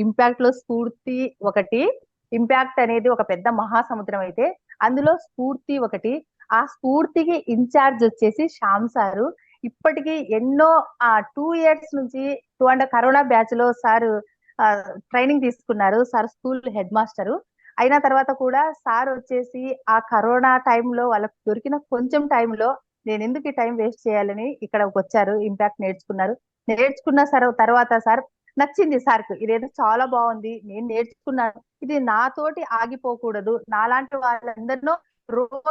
Impact లో స్ఫూర్తి ఒకటి. ఇంపాక్ట్ అనేది ఒక పెద్ద మహాసముద్రం అయితే అందులో స్ఫూర్తి ఒకటి. ఆ స్ఫూర్తికి ఇన్ఛార్జ్ వచ్చేసి శ్యామ్ సారు. ఇప్పటికీ ఎన్నో 2 ఇయర్స్ నుంచి కరోనా బ్యాచ్ లో సార్ ట్రైనింగ్ తీసుకున్నారు. Sir school head master. అయిన తర్వాత కూడా సార్ వచ్చేసి ఆ కరోనా టైంలో వాళ్ళకి దొరికిన కొంచెం టైంలో నేను ఎందుకు ఈ టైం వేస్ట్ చేయాలని ఇక్కడికి వచ్చారు. ఇంపాక్ట్ నేర్చుకున్నారు. నేర్చుకున్న సార్ తర్వాత సార్ నచ్చింది సార్కు. ఇదేదో చాలా బాగుంది, నేను నేర్చుకున్నాను, ఇది నాతోటి ఆగిపోకూడదు, నాలాంటి వాళ్ళందరినో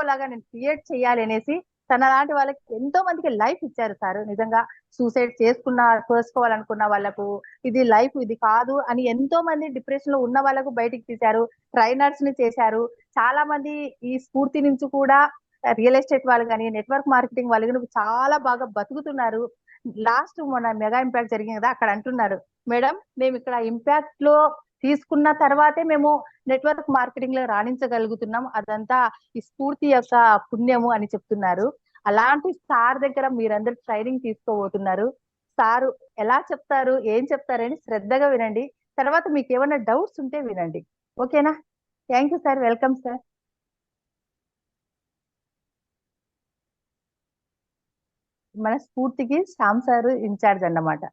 లాగా నేను క్రియేట్ చేయాలి అనేసి తన లాంటి వాళ్ళకి ఎంతో మందికి లైఫ్ ఇచ్చారు సార్. నిజంగా సూసైడ్ చేసుకోవాలనుకున్న వాళ్ళకు ఇది లైఫ్, ఇది కాదు అని ఎంతో మంది డిప్రెషన్ లో ఉన్న వాళ్ళకు బయటికి తీశారు. ట్రైనర్స్ ని చేశారు. చాలా మంది ఈ స్ఫూర్తి నుంచి కూడా రియల్ ఎస్టేట్ వాళ్ళు కానీ నెట్వర్క్ మార్కెటింగ్ వాళ్ళు కానీ చాలా బాగా బతుకుతున్నారు. లాస్ట్ మన మెగా ఇంపాక్ట్ జరిగింది కదా, అక్కడ అంటున్నారు, మేడం మేము ఇక్కడ ఇంపాక్ట్ లో తీసుకున్న తర్వాతే మేము నెట్వర్క్ మార్కెటింగ్ లో రాణించగలుగుతున్నాం, అదంతా ఈ స్ఫూర్తి యొక్క పుణ్యము అని చెప్తున్నారు. అలాంటి సార్ దగ్గర మీరందరూ ట్రైనింగ్ తీసుకోబోతున్నారు. సారు ఎలా చెప్తారు, ఏం చెప్తారని శ్రద్ధగా వినండి. తర్వాత మీకు ఏమైనా డౌట్స్ ఉంటే వినండి. ఓకేనా? Thank you sir. Welcome sir. మన స్ఫూర్తికి శ్యామ్ సార్ ఇన్ఛార్జ్ అన్నమాట.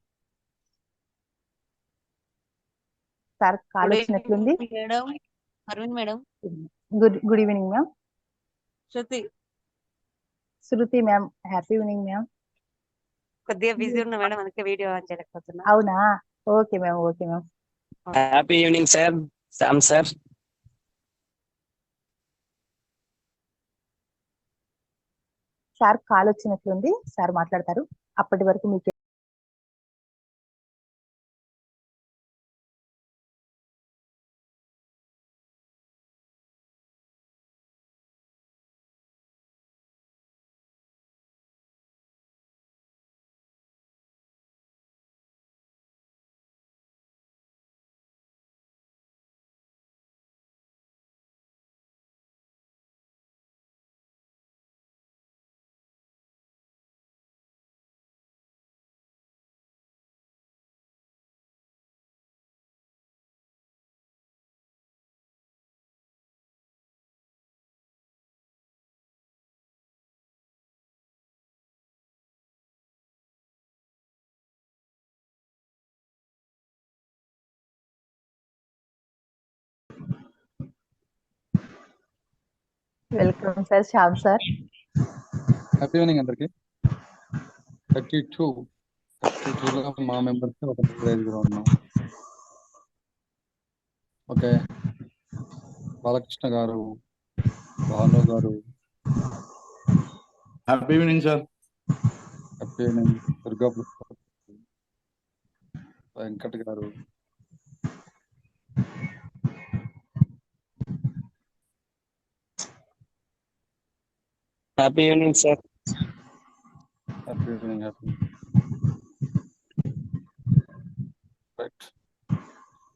సార్ కాల్ గుడ్ వచ్చినట్లుంది. Evening madam. Aravind madam. Good evening ma'am. Shruti ma'am. Happy evening ma'am. కొద్దిగా బిజీ ఉన్నా మేడం, అందుకే వీడియో ఆన్ చేయలేకపోతున్నా. అవునా? Okay ma'am. Okay ma'am. Happy evening sir. Shyam sir. Sir call వచ్చినట్లుంది, సార్ మాట్లాడతారు. అప్పటి వరకు మీకు welcome sir. Shyam sir. Happy evening అందరికి. 32లో మా మెంబర్స్ ఒక ప్రైజ్గా ఉన్నాం. ఓకే, బాలకృష్ణ గారు, భాను గారు. Happy evening sir. Happy evening. Durga Venkat గారు, happy evening sir. Happy evening.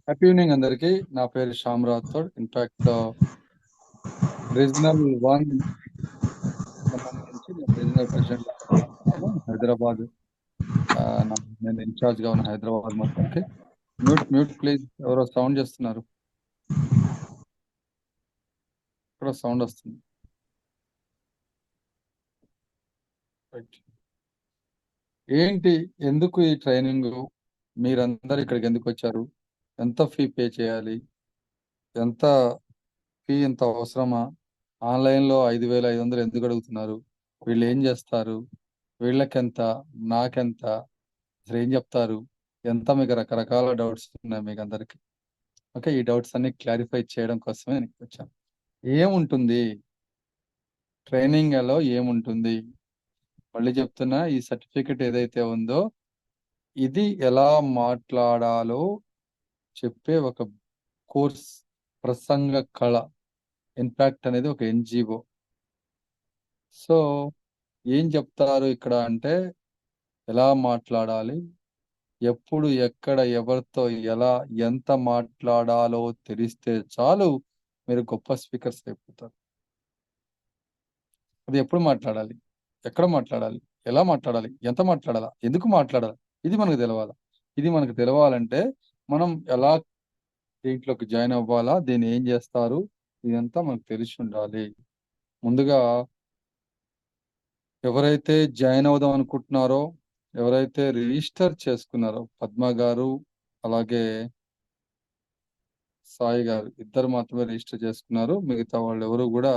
Happy evening అందరికి. నా పేరు శ్యామ్ రాథోడ్. ఇన్ఫాక్ట్ రీజనల్ 1 సంబంధించి రీజనల్ ప్రెసిడెంట్ హైదరాబాద్. నేను ఇన్ఛార్జ్ గా ఉన్న హైదరాబాద్ మొత్తానికి. Mute please. ఎవరో సౌండ్ చేస్తున్నారు, ఇక్కడ సౌండ్ వస్తుంది. ఏంటి, ఎందుకు ఈ ట్రైనింగ్, మీరందరు ఇక్కడికి ఎందుకు వచ్చారు, ఎంత ఫీ పే చేయాలి, ఎంత ఫీ, ఎంత అవసరమా, ఆన్లైన్లో 5,500 ఎందుకు అడుగుతున్నారు, వీళ్ళు ఏం చేస్తారు, వీళ్ళకెంత, నాకెంత, అసలు ఏం చెప్తారు, ఎంత, మీకు రకరకాల డౌట్స్ ఉన్నాయి మీకు అందరికి. ఓకే, ఈ డౌట్స్ అన్ని క్లారిఫై చేయడం కోసమే నేను వచ్చాను. ఏముంటుంది ట్రైనింగ్లో, ఏముంటుంది మళ్ళీ చెప్తున్నా, ఈ సర్టిఫికెట్ ఏదైతే ఉందో ఇది ఎలా మాట్లాడాలో చెప్పే ఒక కోర్స్, ప్రసంగ కళ. ఇంపాక్ట్ అనేది ఒక NGO. సో ఏం చెప్తారు ఇక్కడ అంటే, ఎలా మాట్లాడాలి, ఎప్పుడు, ఎక్కడ, ఎవరితో, ఎలా, ఎంత మాట్లాడాలో తెలిస్తే చాలు మీరు గొప్ప స్పీకర్స్ అయిపోతారు. అది ఎప్పుడు మాట్లాడాలి, ఎక్కడ మాట్లాడాలి, ఎలా మాట్లాడాలి, ఎంత మాట్లాడాలా, ఎందుకు మాట్లాడాలి, ఇది మనకు తెలవాలి. ఇది మనకు తెలవాలంటే మనం ఎలా దీంట్లోకి జాయిన్ అవ్వాలా, దీన్ని ఏం చేస్తారు, ఇదంతా మనకు తెలిసి ఉండాలి. ముందుగా ఎవరైతే జాయిన్ అవుదాం అనుకుంటున్నారో, ఎవరైతే రిజిస్టర్ చేసుకున్నారో, పద్మ గారు అలాగే సాయి గారు ఇద్దరు మాత్రమే రిజిస్టర్ చేసుకున్నారు. మిగతా వాళ్ళు ఎవరు కూడా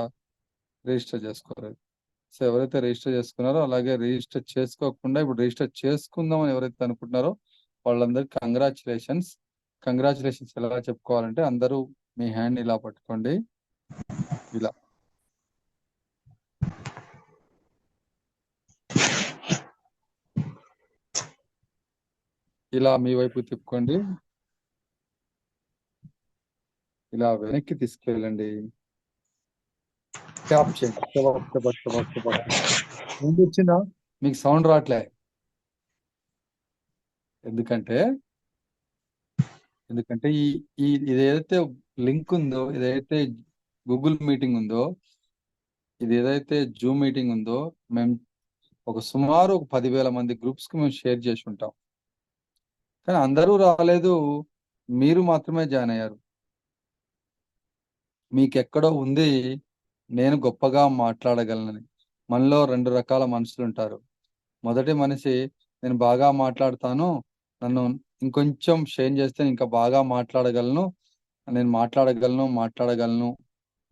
రిజిస్టర్ చేసుకోలేదు. సో ఎవరైతే రిజిస్టర్ చేసుకున్నారో, అలాగే రిజిస్టర్ చేసుకోకుండా ఇప్పుడు రిజిస్టర్ చేసుకుందామని ఎవరైతే అనుకుంటున్నారో వాళ్ళందరికీ కంగ్రాచులేషన్స్. కంగ్రాచులేషన్స్ ఎలా చెప్పుకోవాలంటే, అందరూ మీ హ్యాండ్ ఇలా పట్టుకోండి, ఇలా ఇలా మీ వైపు తిప్పుకోండి, ఇలా వెనక్కి తీసుకెళ్ళండి, ట్యాప్ చేయండి. టపక్ టపక్ టపక్ టపక్. ముందు వచ్చిందా? మీకు సౌండ్ రావట్లే. ఎందుకంటే ఎందుకంటే ఈ ఈ ఇదేదైతే లింక్ ఉందో, ఇదైతే గూగుల్ మీటింగ్ ఉందో, ఇది ఏదైతే జూమ్ మీటింగ్ ఉందో, మేము సుమారు 10,000 మంది గ్రూప్స్ కి మేము షేర్ చేసి ఉంటాం. కానీ అందరూ రాలేదు, మీరు మాత్రమే జాయిన్ అయ్యారు. మీకెక్కడో ఉంది నేను గొప్పగా మాట్లాడగలనని. మనలో 2 రకాల మనుషులు ఉంటారు. మొదటి మనిషి, నేను బాగా మాట్లాడతాను, నన్ను ఇంకొంచెం షేర్ చేస్తే ఇంకా బాగా మాట్లాడగలను, నేను మాట్లాడగలను,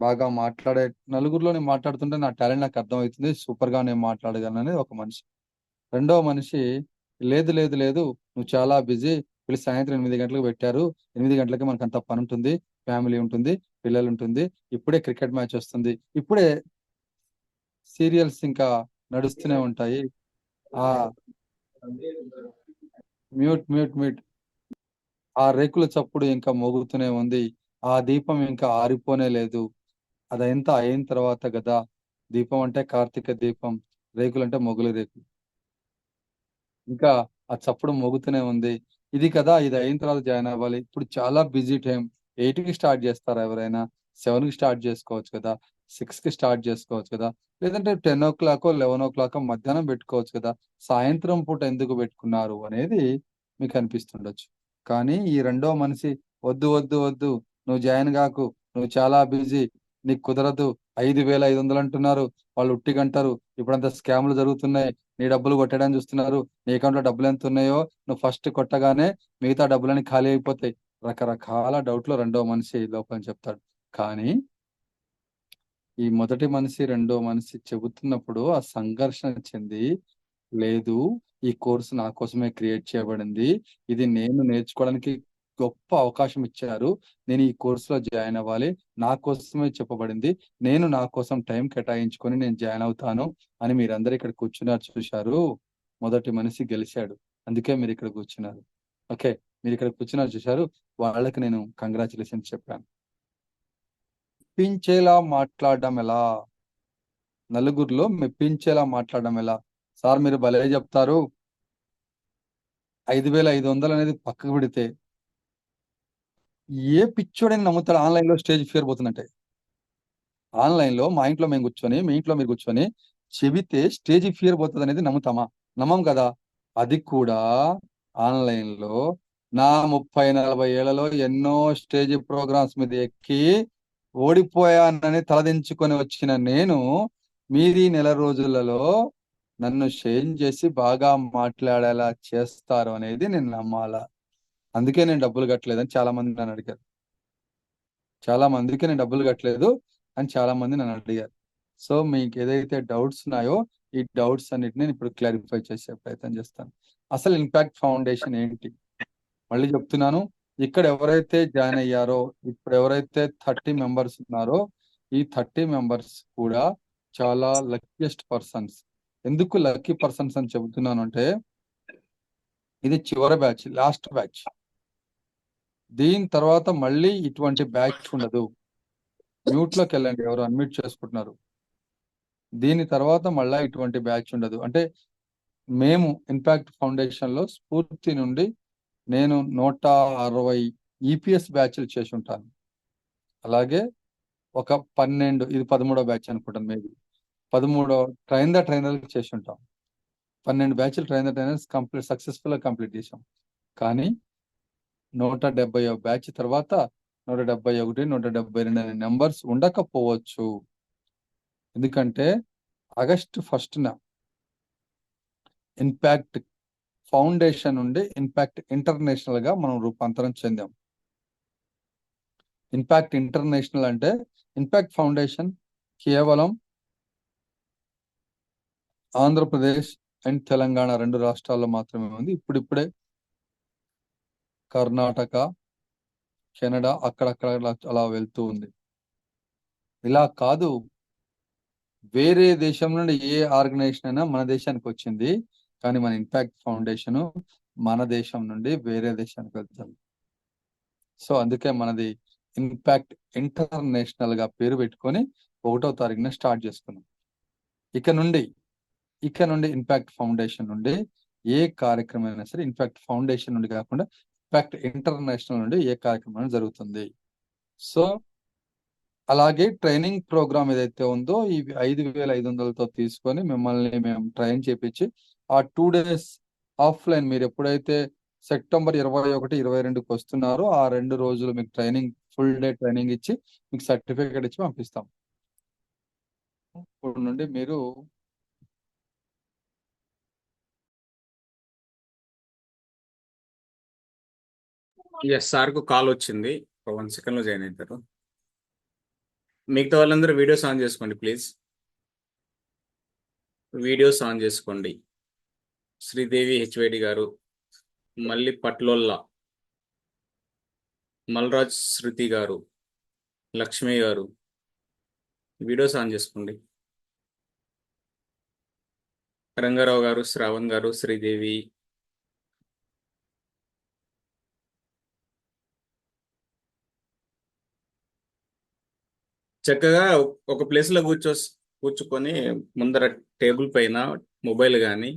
బాగా మాట్లాడే నలుగురిలో నేను మాట్లాడుతుంటే నా టాలెంట్ నాకు అర్థమవుతుంది, సూపర్గా నేను మాట్లాడగలను అనేది ఒక మనిషి. రెండో మనిషి, లేదు లేదు లేదు నువ్వు చాలా బిజీ, వీళ్ళు సాయంత్రం 8 గంటలకు పెట్టారు, 8 గంటలకి మనకు అంత పని ఉంటుంది, ఫ్యామిలీ ఉంటుంది, పిల్లలు ఉంటుంది, ఇప్పుడే క్రికెట్ మ్యాచ్ వస్తుంది, ఇప్పుడే సీరియల్స్ ఇంకా నడుస్తూనే ఉంటాయి, ఆ మ్యూట్ మ్యూట్ మ్యూట్ ఆ రేకుల చప్పుడు ఇంకా మోగుతూనే ఉంది, ఆ దీపం ఇంకా ఆరిపోనే లేదు, అదంతా అయిన తర్వాత కదా, దీపం అంటే కార్తీక దీపం, రేకులు అంటే మొగులు రేకులు, ఇంకా ఆ చప్పుడు మోగుతూనే ఉంది, ఇది కదా, ఇది అయిన తర్వాత జాయిన్ అవ్వాలి, ఇప్పుడు చాలా బిజీ టైం, 8కి స్టార్ట్ చేస్తారా ఎవరైనా, 7కి స్టార్ట్ చేసుకోవచ్చు కదా, 6కి స్టార్ట్ చేసుకోవచ్చు కదా, లేదంటే 10 o'clock 11 o'clock మధ్యాహ్నం పెట్టుకోవచ్చు కదా, సాయంత్రం పూట ఎందుకు పెట్టుకున్నారు అనేది మీకు అనిపిస్తుండొచ్చు. కానీ ఈ రెండో మనిషి, వద్దు వద్దు వద్దు, నువ్వు జాయిన్ కాకు, నువ్వు చాలా బిజీ, నీకు కుదరదు, 5,500 అంటున్నారు, వాళ్ళు ఉట్టిగంటారు, ఇప్పుడంతా స్కామ్లు జరుగుతున్నాయి, నీ డబ్బులు కొట్టడానికి చూస్తున్నారు, నీ అకౌంట్లో డబ్బులు ఎంత ఉన్నాయో నువ్వు ఫస్ట్ కొట్టగానే మిగతా డబ్బులని ఖాళీ అయిపోతాయి, రకరకాల డౌట్లు రెండో మనిషి లోపల చెప్తాడు. కానీ ఈ మొదటి మనిషి రెండో మనిషి చెబుతున్నప్పుడు ఆ సంఘర్షణ చెంది, లేదు ఈ కోర్సు నా కోసమే క్రియేట్ చేయబడింది, ఇది నేను నేర్చుకోవడానికి గొప్ప అవకాశం ఇచ్చారు, నేను ఈ కోర్సులో జాయిన్ అవ్వాలి, నా కోసమే చెప్పబడింది, నేను నా కోసం టైం కేటాయించుకొని నేను జాయిన్ అవుతాను అని మీరందరూ ఇక్కడ కూర్చున్నారు చూశారు, మొదటి మనిషి గెలిచాడు, అందుకే మీరు ఇక్కడ కూర్చున్నారు. ఓకే, మీరు ఇక్కడ కూర్చున్నారు చూశారు, వాళ్ళకి నేను కంగ్రాచులేషన్స్ చెప్పాను. మెప్పించేలా మాట్లాడడం ఎలా, నలుగురిలో మెప్పించేలా మాట్లాడడం ఎలా? సార్ మీరు భలే చెప్తారు, 5,500 అనేది పక్కకు పెడితే ఏ పిచ్చోడని నమ్ముతాడు ఆన్లైన్ లో స్టేజ్ ఫియర్ పోతుందంటే? ఆన్లైన్ లో మా ఇంట్లో మేము కూర్చొని, మీ ఇంట్లో మీరు కూర్చొని చెబితే స్టేజ్ ఫియర్ పోతుంది అనేది నమ్ముతామా? నమ్మం కదా. అది కూడా ఆన్లైన్ లో నా 30-40 ఏళ్లలో ఎన్నో స్టేజ్ ప్రోగ్రామ్స్ మీద ఎక్కి ఓడిపోయానని తలదించుకొని వచ్చిన నేను, మీది నెల రోజులలో నన్ను షేర్ చేసి బాగా మాట్లాడేలా చేస్తారు అనేది నేను నమ్మాలా. అందుకే నేను డబ్బులు కట్టలేదని చాలా మంది నన్ను అడిగారు. చాలా మందికి నేను డబ్బులు కట్టలేదు అని చాలా మంది నన్ను అడిగారు. సో మీకు ఏదైతే డౌట్స్ ఉన్నాయో ఈ డౌట్స్ అన్నిటిని నేను ఇప్పుడు క్లారిఫై చేసే ప్రయత్నం చేస్తాను. అసలు ఇంపాక్ట్ ఫౌండేషన్ ఏంటి? మళ్ళీ చెప్తున్నాను, ఇక్కడ ఎవరైతే జాయిన్ అయ్యారో, ఇప్పుడు ఎవరైతే 30 మెంబర్స్ ఉన్నారో, ఈ 30 మెంబర్స్ కూడా చాలా లక్కీయెస్ట్ పర్సన్స్. ఎందుకు లక్కీ పర్సన్స్ అని చెబుతున్నాను అంటే, ఇది చివరి బ్యాచ్, లాస్ట్ బ్యాచ్. దీని తర్వాత మళ్ళీ ఇటువంటి బ్యాచ్ ఉండదు. మ్యూట్ లోకి వెళ్ళండి ఎవరు అన్మ్యూట్ చేసుకుంటున్నారు. దీని తర్వాత మళ్ళా ఇటువంటి బ్యాచ్ ఉండదు. అంటే మేము ఇంపాక్ట్ ఫౌండేషన్ లో స్ఫూర్తి నుండి నేను 160 ఈపీఎస్ బ్యాచ్లు చేసి ఉంటాను. అలాగే ఒక 12, ఇది 13వ బ్యాచ్ అనుకుంటాను, మేబీ 13 ట్రైనర్లు చేసి ఉంటాం. 12 బ్యాచ్లు ట్రైనర్స్ కంప్లీట్ సక్సెస్ఫుల్ గా కంప్లీట్ చేసాం. కానీ 170వ బ్యాచ్ తర్వాత 171, 172 అనే నెంబర్స్ ఉండకపోవచ్చు. ఎందుకంటే ఆగస్టు 1న ఇంపాక్ట్ ఫౌండేషన్ నుండి ఇంపాక్ట్ ఇంటర్నేషనల్ గా మనం రూపాంతరం చెందాం. ఇంపాక్ట్ ఇంటర్నేషనల్ అంటే ఇంపాక్ట్ ఫౌండేషన్ కేవలం ఆంధ్రప్రదేశ్ అండ్ తెలంగాణ 2 రాష్ట్రాల్లో మాత్రమే ఉంది. ఇప్పుడిప్పుడే కర్ణాటక, కెనడా అక్కడక్కడ అలా వెళ్తూ ఉంది. ఇలా కాదు, వేరే దేశం నుండి ఏ ఆర్గనైజేషన్ అయినా మన దేశానికి వచ్చింది, కానీ మన ఇంపాక్ట్ ఫౌండేషన్ మన దేశం నుండి వేరే దేశానికి వెళ్తుంది. సో అందుకే మనది ఇంపాక్ట్ ఇంటర్నేషనల్ గా పేరు పెట్టుకొని 1వ తారీఖున స్టార్ట్ చేసుకున్నాం. ఇక నుండి ఇంపాక్ట్ ఫౌండేషన్ నుండి ఏ కార్యక్రమం అయినా సరే ఇంపాక్ట్ ఫౌండేషన్ నుండి కాకుండా ఇంపాక్ట్ ఇంటర్నేషనల్ నుండి ఏ కార్యక్రమం జరుగుతుంది. సో అలాగే ట్రైనింగ్ ప్రోగ్రామ్ ఏదైతే ఉందో ఇవి 5,500తో తీసుకొని మిమ్మల్ని మేము ట్రైన్ చేపించి ఆ 2 days ఆఫ్లైన్ మీరు ఎప్పుడైతే సెప్టెంబర్ 21, 22కి వస్తున్నారో ఆ 2 రోజులు మీకు ట్రైనింగ్ ఫుల్ డే ట్రైనింగ్ ఇచ్చి మీకు సర్టిఫికేట్ ఇచ్చి పంపిస్తాం. ఇప్పుడు నుండి మీరు ఎస్ సార్కు కాల్ వచ్చింది, 1 సెకండ్లో జాయిన్ అవుతారు. మిగతా వాళ్ళందరూ వీడియోస్ ఆన్ చేసుకోండి ప్లీజ్. వీడియోస్ ఆన్ చేసుకోండి. శ్రీదేవి హెచ్వేడి గారు, మల్లి పట్లోల్లా, మల్రాజ్ శృతి గారు, లక్ష్మి గారు, వీడియోస్ ఆన్ చేసుకోండి. రంగారావు గారు, శ్రావణ్ గారు, శ్రీదేవి, చక్కగా ఒక ప్లేస్లో కూర్చుకొని ముందర టేబుల్ పైన మొబైల్ కానీ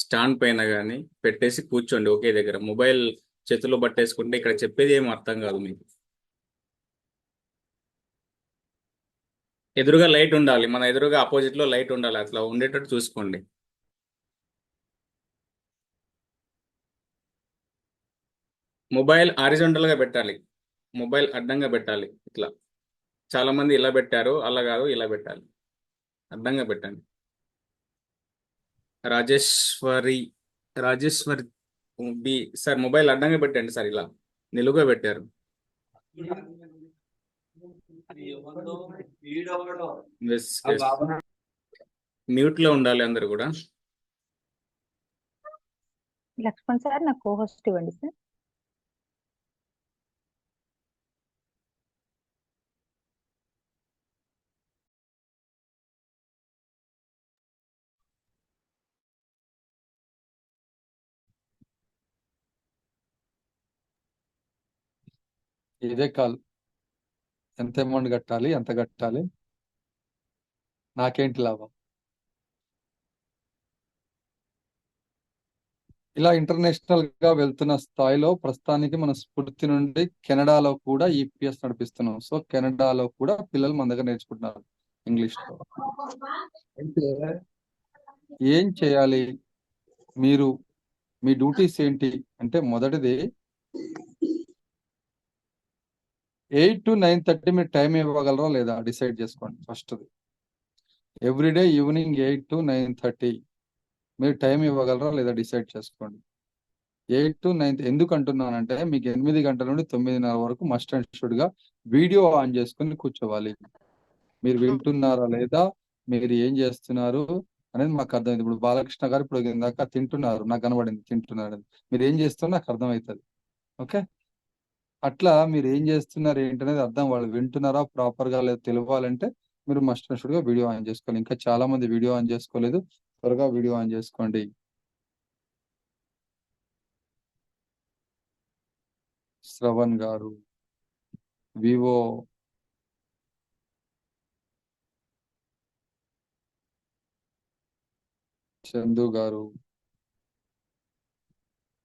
స్టాండ్ పైన కానీ పెట్టేసి కూర్చోండి ఒకే దగ్గర. మొబైల్ చేతిలో పట్టేసుకుంటే ఇక్కడ చెప్పేది ఏం అర్థం కాదు మీకు. ఎదురుగా లైట్ ఉండాలి, మన ఎదురుగా ఆపోజిట్లో లైట్ ఉండాలి, అట్లా ఉండేటట్టు చూసుకోండి. మొబైల్ హారిజాంటల్గా పెట్టాలి, మొబైల్ అడ్డంగా పెట్టాలి. ఇట్లా చాలా మంది ఇలా పెట్టారు, అలా కాదు, ఇలా పెట్టాలి, అడ్డంగా పెట్టండి. రాజేశ్వరి బి సార్ మొబైల్ అడ్డంగా పెట్టండి సార్, ఇలా నిలువుగా పెట్టారు. మ్యూట్ లో ఉండాలి అందరు కూడా. లక్ష్మణ్ సార్ నాకు కోహోస్ట్ ఇవ్వండి సార్. ఇదే కాల్ ఎంత అమౌంట్ కట్టాలి, ఎంత కట్టాలి, నాకేంటి లాభం, ఇలా ఇంటర్నేషనల్ గా వెళ్తున్న స్థాయిలో ప్రస్తుతానికి మన స్ఫూర్తి నుండి కెనడాలో కూడా ఈపీఎస్ నడిపిస్తున్నాం. సో కెనడాలో కూడా పిల్లలు మన దగ్గర నేర్చుకుంటున్నారు ఇంగ్లీష్ లో. అయితే ఏం చేయాలి మీరు, మీ డ్యూటీస్ ఏంటి అంటే, మొదటిది 8 to 9:30 మీరు టైం ఇవ్వగలరా లేదా డిసైడ్ చేసుకోండి. ఫస్ట్ది ఎవ్రీడే ఈవినింగ్ 8 to 9:30 మీరు టైం ఇవ్వగలరా లేదా డిసైడ్ చేసుకోండి. 8 to 9 ఎందుకు అంటున్నానంటే, మీకు 8 గంటల నుండి 9:30 వరకు మస్ట్ అండ్ షుడ్ గా వీడియో ఆన్ చేసుకుని కూర్చోవాలి. మీరు వింటున్నారా లేదా, మీరు ఏం చేస్తున్నారు అనేది మాకు అర్థమైంది. ఇప్పుడు బాలకృష్ణ గారు ఇప్పుడు ఇందాక తింటున్నారు, నాకు కనబడింది తింటున్నారు, మీరు ఏం చేస్తున్నారు నాకు అర్థమవుతుంది. ఓకే, అట్లా మీరు ఏం చేస్తున్నారు ఏంటనేది అర్థం, వాళ్ళు వింటున్నారా ప్రాపర్ గా లేదు తెలియాలంటే మీరు మస్ట్ అండ్ షుడ్ గా వీడియో ఆన్ చేసుకోవాలి. ఇంకా చాలా మంది వీడియో ఆన్ చేసుకోలేదు, త్వరగా వీడియో ఆన్ చేసుకోండి. శ్రవణ్ గారు, వివో, చందు గారు,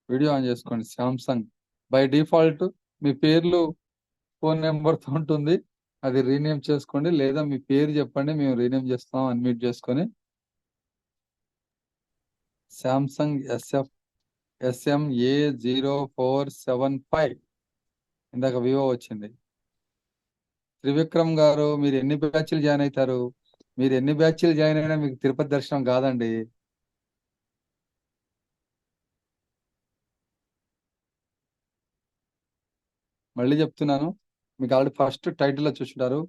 వీడియో ఆన్ చేసుకోండి. శాంసంగ్ బై డిఫాల్ట్ మీ పేర్లు ఫోన్ నెంబర్తో ఉంటుంది, అది రీనేమ్ చేసుకోండి, లేదా మీ పేరు చెప్పండి మేము రీనేమ్ చేస్తాం అన్మ్యూట్ చేసుకొని. శాంసంగ్ SMA0475, ఇందాక వివో వచ్చింది. త్రివిక్రమ్ గారు, మీరు ఎన్ని బ్యాచ్లు జాయిన్ అవుతారు? మీరు ఎన్ని బ్యాచ్లు జాయిన్ అయినా మీకు తిరుపతి దర్శనం కాదండి. మళ్ళీ చెప్తున్నాను, మీకు ఆల్రెడీ ఫస్ట్ టైటిల్లో చూసుంటారు.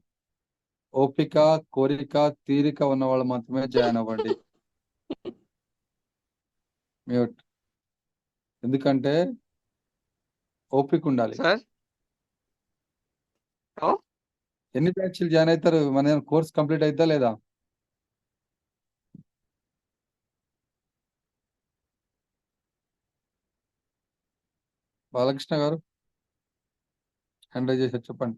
ఓపిక, కోరిక, తీరిక ఉన్న వాళ్ళు మాత్రమే జాయిన్ అవ్వండి. మ్యూట్. ఎందుకంటే ఓపిక ఉండాలి. సార్ హలో ఎన్ని బ్యాచ్లు జాయిన్ అవుతారు? మన కోర్స్ కంప్లీట్ అవుతా లేదా? బాలకృష్ణ గారు హ్యాండ్ రైజ్ చేశారు, చెప్పండి.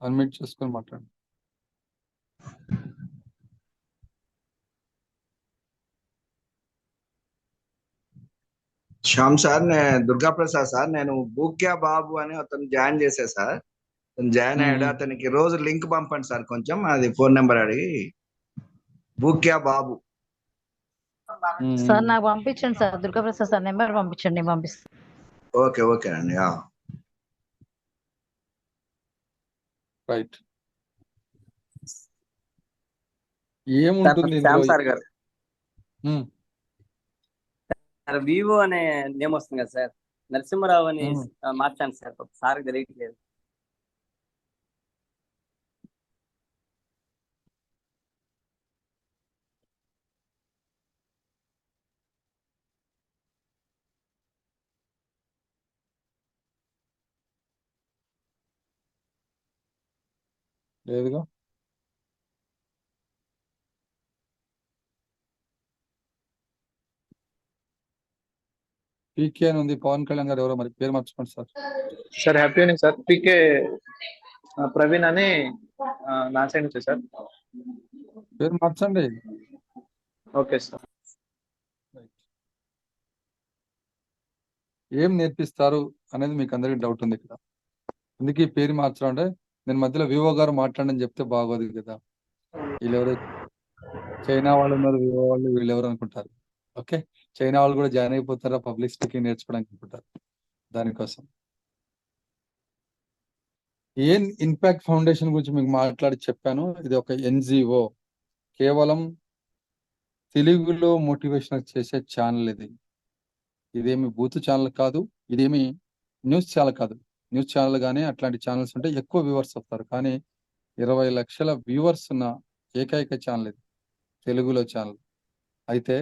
అన్మ్యూట్ చేసుకొని మాట్లాడండి. శ్యామ్ సార్, దుర్గా ప్రసాద్ సార్, నేను బూక్యా బాబు అని అతను జాయిన్ చేశా సార్. అతను జాయిన్ అయ్యాడు. అతనికి రోజు లింక్ పంపండి సార్, కొంచెం అది ఫోన్ నెంబర్ అడిగి. బూక్యా బాబు. సార్ నాకు పంపించండి సార్, దుర్గాప్రసాద్ సార్ నెంబర్ పంపించండి, నేను పంపిస్తాను. ఓకే ఓకేనండి. రైట్. ఏముంటుంది ఇందులో? శ్యామ్ సార్ గారు, ఉమ్, సార్ వివో అనే నేమ్ వస్తుంది కదా సార్, నరసింహరావు అని ఉమ్. మార్చాను సార్, సార్ తెలియట్లేదు. లేదుగా. పీకే అని ఉంది. పవన్ కళ్యాణ్ గారు ఎవరో మరి పేరు మర్చిపోండి sir. Sir happy evening sir. PK Praveen అని నా సైడ్ నుంచి సార్. పేరు మార్చండి. Okay sir. ఏం నేర్పిస్తారు అనేది మీకు అందరికీ డౌట్ ఉంది ఇక్కడ. అందుకే ఈ పేరు మార్చడం అంటే, నేను మధ్యలో వివో గారు మాట్లాడని చెప్తే బాగోదు కదా. వీళ్ళెవరు చైనా వాళ్ళు ఉన్నారు, వివో వాళ్ళు, వీళ్ళెవరు అనుకుంటారు. ఓకే, చైనా వాళ్ళు కూడా జాయిన్ అయిపోతారా పబ్లిక్ స్పీకింగ్ నేర్చుకోవడానికి అనుకుంటారు. దానికోసం ఏం ఇంపాక్ట్ ఫౌండేషన్ గురించి మీకు మాట్లాడి చెప్పాను. ఇది ఒక ఎన్జిఓ, కేవలం తెలుగులో మోటివేషన్ చేసే ఛానల్ ఇది. ఇదేమి బూత్ ఛానల్ కాదు, ఇదేమి న్యూస్ ఛానల్ కాదు. న్యూస్ ఛానల్ కానీ అట్లాంటి ఛానల్స్ ఉంటే ఎక్కువ వ్యూవర్స్ వస్తారు, కానీ 20 లక్షల వ్యూవర్స్ ఉన్న ఏకైక ఛానల్ ఇది, తెలుగులో ఛానల్. అయితే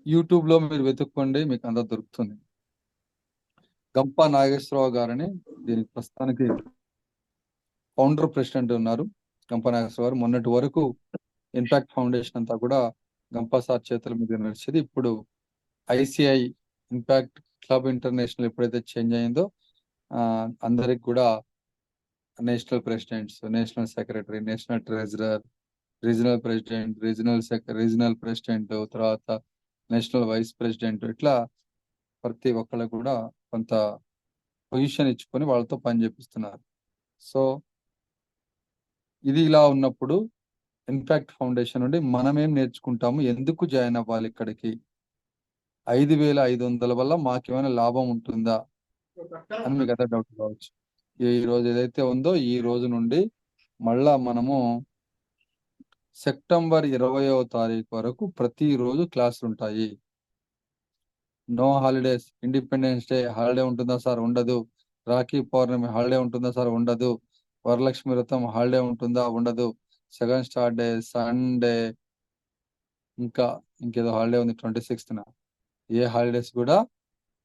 యూట్యూబ్లో మీరు వెతుక్కోండి, మీకు అంతా దొరుకుతుంది. గంపా నాగేశ్వరరావు గారని దీనికి ప్రస్తుతానికి ఫౌండర్ ప్రెసిడెంట్ ఉన్నారు. గంపా నాగేశ్వరరావు గారు మొన్నటి వరకు ఇంపాక్ట్ ఫౌండేషన్ అంతా కూడా గంపా సార్ చేతుల మీద నడిచేది. ఇప్పుడు ఐసిఐ ఇంపాక్ట్ క్లబ్ ఇంటర్నేషనల్ ఎప్పుడైతే చేంజ్ అయిందో, అందరికి కూడా national presidents, national secretary, national treasurer, regional president, regional president, తర్వాత నేషనల్ వైస్ ప్రెసిడెంట్, ఇట్లా ప్రతి ఒక్కళ్ళకి కూడా కొంత పొజిషన్ ఇచ్చుకొని వాళ్ళతో పని చేపిస్తున్నారు. సో ఇది ఇలా ఉన్నప్పుడు ఇంపాక్ట్ ఫౌండేషన్ నుండి మనం ఏం నేర్చుకుంటాము, ఎందుకు జాయిన్ అవ్వాలి ఇక్కడికి, 5,500 వల్ల మాకేమైనా లాభం ఉంటుందా అని మీకు అదే డౌట్ కావచ్చు. ఈ రోజు ఏదైతే ఉందో, ఈ రోజు నుండి మళ్ళా మనము సెప్టెంబర్ 20వ తారీఖు వరకు ప్రతిరోజు క్లాసులు ఉంటాయి. No holidays. Independence Day holiday ఉంటుందా సార్? ఉండదు. రాఖీ పౌర్ణమి హాలిడే ఉంటుందా సార్? ఉండదు. వరలక్ష్మి వ్రతం హాలిడే ఉంటుందా? ఉండదు. సెకండ్ స్టార్ డే, సండే, ఇంకేదో హాలిడే ఉంది 26న. ఏ హాలిడేస్ కూడా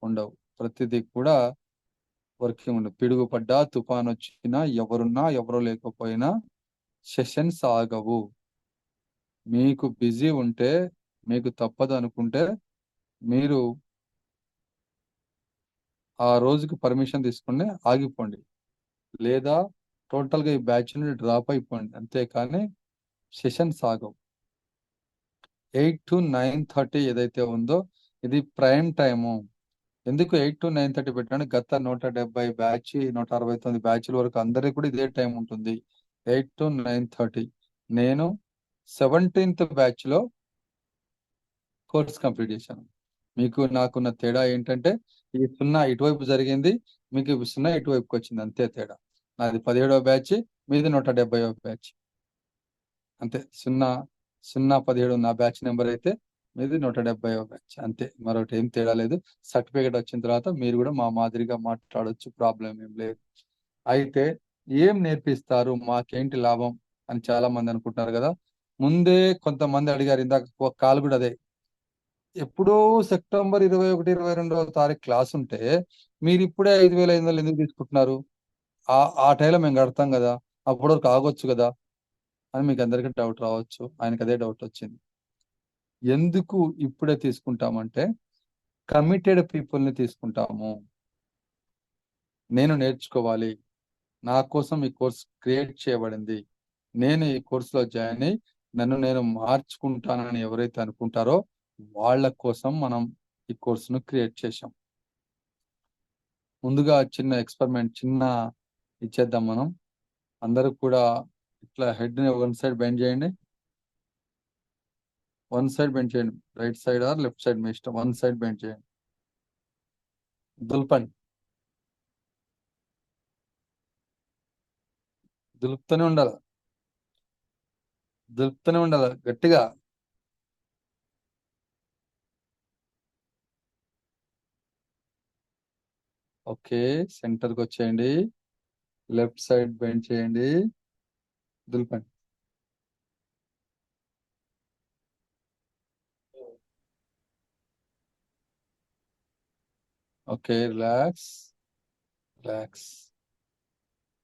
ఉండవు. ప్రతిదీ కూడా వర్కింగ్ ఉండదు. పిడుగు పడ్డా, తుఫాన్ వచ్చినా, ఎవరున్నా ఎవరు లేకపోయినా సెషన్స్ ఆగవు. మీకు బిజీ ఉంటే, మీకు తప్పదు అనుకుంటే, మీరు ఆ రోజుకి పర్మిషన్ తీసుకుని ఆగిపోండి, లేదా టోటల్గా ఈ బ్యాచ్ నుండి డ్రాప్ అయిపోండి. అంతేకాని సెషన్స్ ఆగవు. 8 to 9:30 ఏదైతే ఉందో ఇది ప్రైమ్ టైము. ఎందుకు 8 to 9:30 పెట్టాను? గత 170 బ్యాచ్, 169 బ్యాచ్ల వరకు అందరికీ కూడా ఇదే టైం ఉంటుంది, 8 to 9:30. నేను 17th బ్యాచ్ లో కోర్స్ కంప్లీట్ చేశాను. మీకు నాకున్న తేడా ఏంటంటే, ఈ 0 ఇటువైపు జరిగింది, మీకు 0 ఇటువైపుకి వచ్చింది, అంతే తేడా. నాది 17వ బ్యాచ్, మీది 170వ బ్యాచ్, అంతే. 0 0 17 నా బ్యాచ్ నెంబర్ అయితే మీది 170వ బ్యాచ్, అంతే. మరొకటి ఏం తేడా లేదు. సర్టిఫికేట్ వచ్చిన తర్వాత మీరు కూడా మా మాదిరిగా మాట్లాడొచ్చు, ప్రాబ్లం ఏం లేదు. అయితే ఏం నేర్పిస్తారు, మాకేంటి లాభం అని చాలా మంది అనుకుంటున్నారు కదా. ముందే కొంతమంది అడిగారు, ఇందాక ఒక కాల్ కూడా అదే. ఎప్పుడో సెప్టెంబర్ 21 22వ తారీఖు క్లాస్ ఉంటే మీరు ఇప్పుడే 5,500 ఎందుకు తీసుకుంటున్నారు? ఆ టైంలో మేము కడతాం కదా, అప్పటి వరకు ఆగొచ్చు కదా అని మీకు అందరికీ డౌట్ రావచ్చు. ఆయనకి అదే డౌట్ వచ్చింది. ఎందుకు ఇప్పుడే తీసుకుంటామంటే కమిటెడ్ పీపుల్ని తీసుకుంటాము. నేను నేర్చుకోవాలి, నా కోసం ఈ కోర్స్ క్రియేట్ చేయబడింది, నేను ఈ కోర్సులో జాయిన్ అయ్యి నన్ను నేను మార్చుకుంటానని ఎవరైతే అనుకుంటారో వాళ్ళ కోసం మనం ఈ కోర్సును క్రియేట్ చేశాం. ముందుగా చిన్న ఎక్స్పెరిమెంట్ చిన్న ఇచ్చేద్దాం మనం. అందరూ కూడా ఇట్లా హెడ్ని వన్ సైడ్ బెండ్ చేయండి, వన్ సైడ్ బెండ్ చేయండి, right side or left side మీ ఇష్టం. వన్ సైడ్ బెండ్ చేయండి, దులపండి, దులుపుతూనే ఉండాలి, దులుపుతూనే ఉండాలి గట్టిగా. ఓకే, సెంటర్కి వచ్చేయండి, లెఫ్ట్ సైడ్ బెండ్ చేయండి, దులపండి. Okay, relax relax.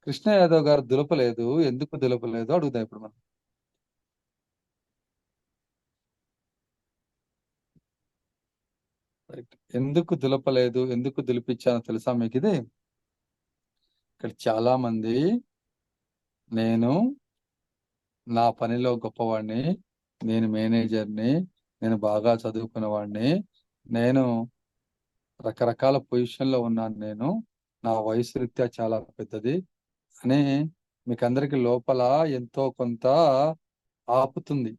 Krishna Yadav గారు దులపలేదు, ఎందుకు దులపలేదు అడుగుదాం ఇప్పుడు మనం. రైట్, ఎందుకు దులపలేదు, ఎందుకు దులిపించానో తెలుసా మీకు? ఇది ఇక్కడ చాలా మంది నేను నా పనిలో గొప్పవాడిని, నేను మేనేజర్ని, నేను బాగా చదువుకున్నవాడిని, నేను రకరకాల పొజిషన్లో ఉన్నాను, నేను నా వయసు రీత్యా చాలా పెద్దది అని మీకు అందరికి లోపల ఎంతో కొంత ఆపుతుంది.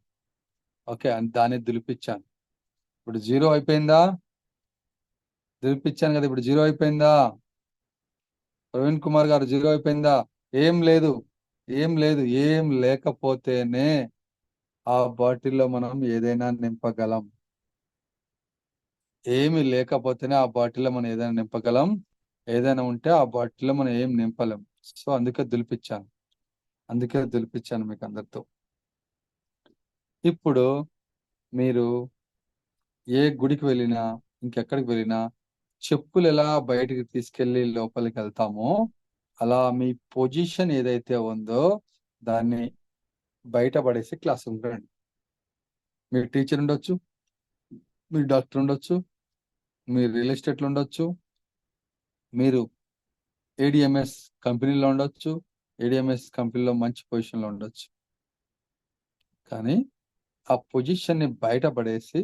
ఓకే, దాన్ని దులిపించాను. ఇప్పుడు 0 అయిపోయిందా? దులిపించాను కదా, ఇప్పుడు 0 అయిపోయిందా? ప్రవీణ్ కుమార్ గారు 0 అయిపోయిందా? ఏం లేదు, ఏం లేదు. ఏం లేకపోతేనే ఆ బాటిల్లో మనం ఏదైనా నింపగలం. ఏమి లేకపోతేనే ఆ బాటిల్లో మనం ఏదైనా నింపగలం. ఏదైనా ఉంటే ఆ బాటిల్లో మనం ఏం నింపలేం. సో అందుకే దులిపించాను మీకు అందరితో. ఇప్పుడు మీరు ఏ గుడికి వెళ్ళినా, ఇంకెక్కడికి వెళ్ళినా చెప్పులు ఎలా బయటికి తీసుకెళ్లి లోపలికి వెళ్తామో అలా మీ పొజిషన్ ఏదైతే ఉందో దాన్ని బయట పడేసి క్లాస్ ఉండండి. మీరు టీచర్ ఉండొచ్చు, మీరు డాక్టర్ ఉండొచ్చు, మీరు రియల్ ఎస్టేట్లో ఉండొచ్చు, మీరు ఏడిఎంఎస్ కంపెనీలో ఉండొచ్చు, ఏడిఎంఎస్ కంపెనీలో మంచి పొజిషన్లో ఉండొచ్చు. కానీ ఆ పొజిషన్ని బయట పడేసి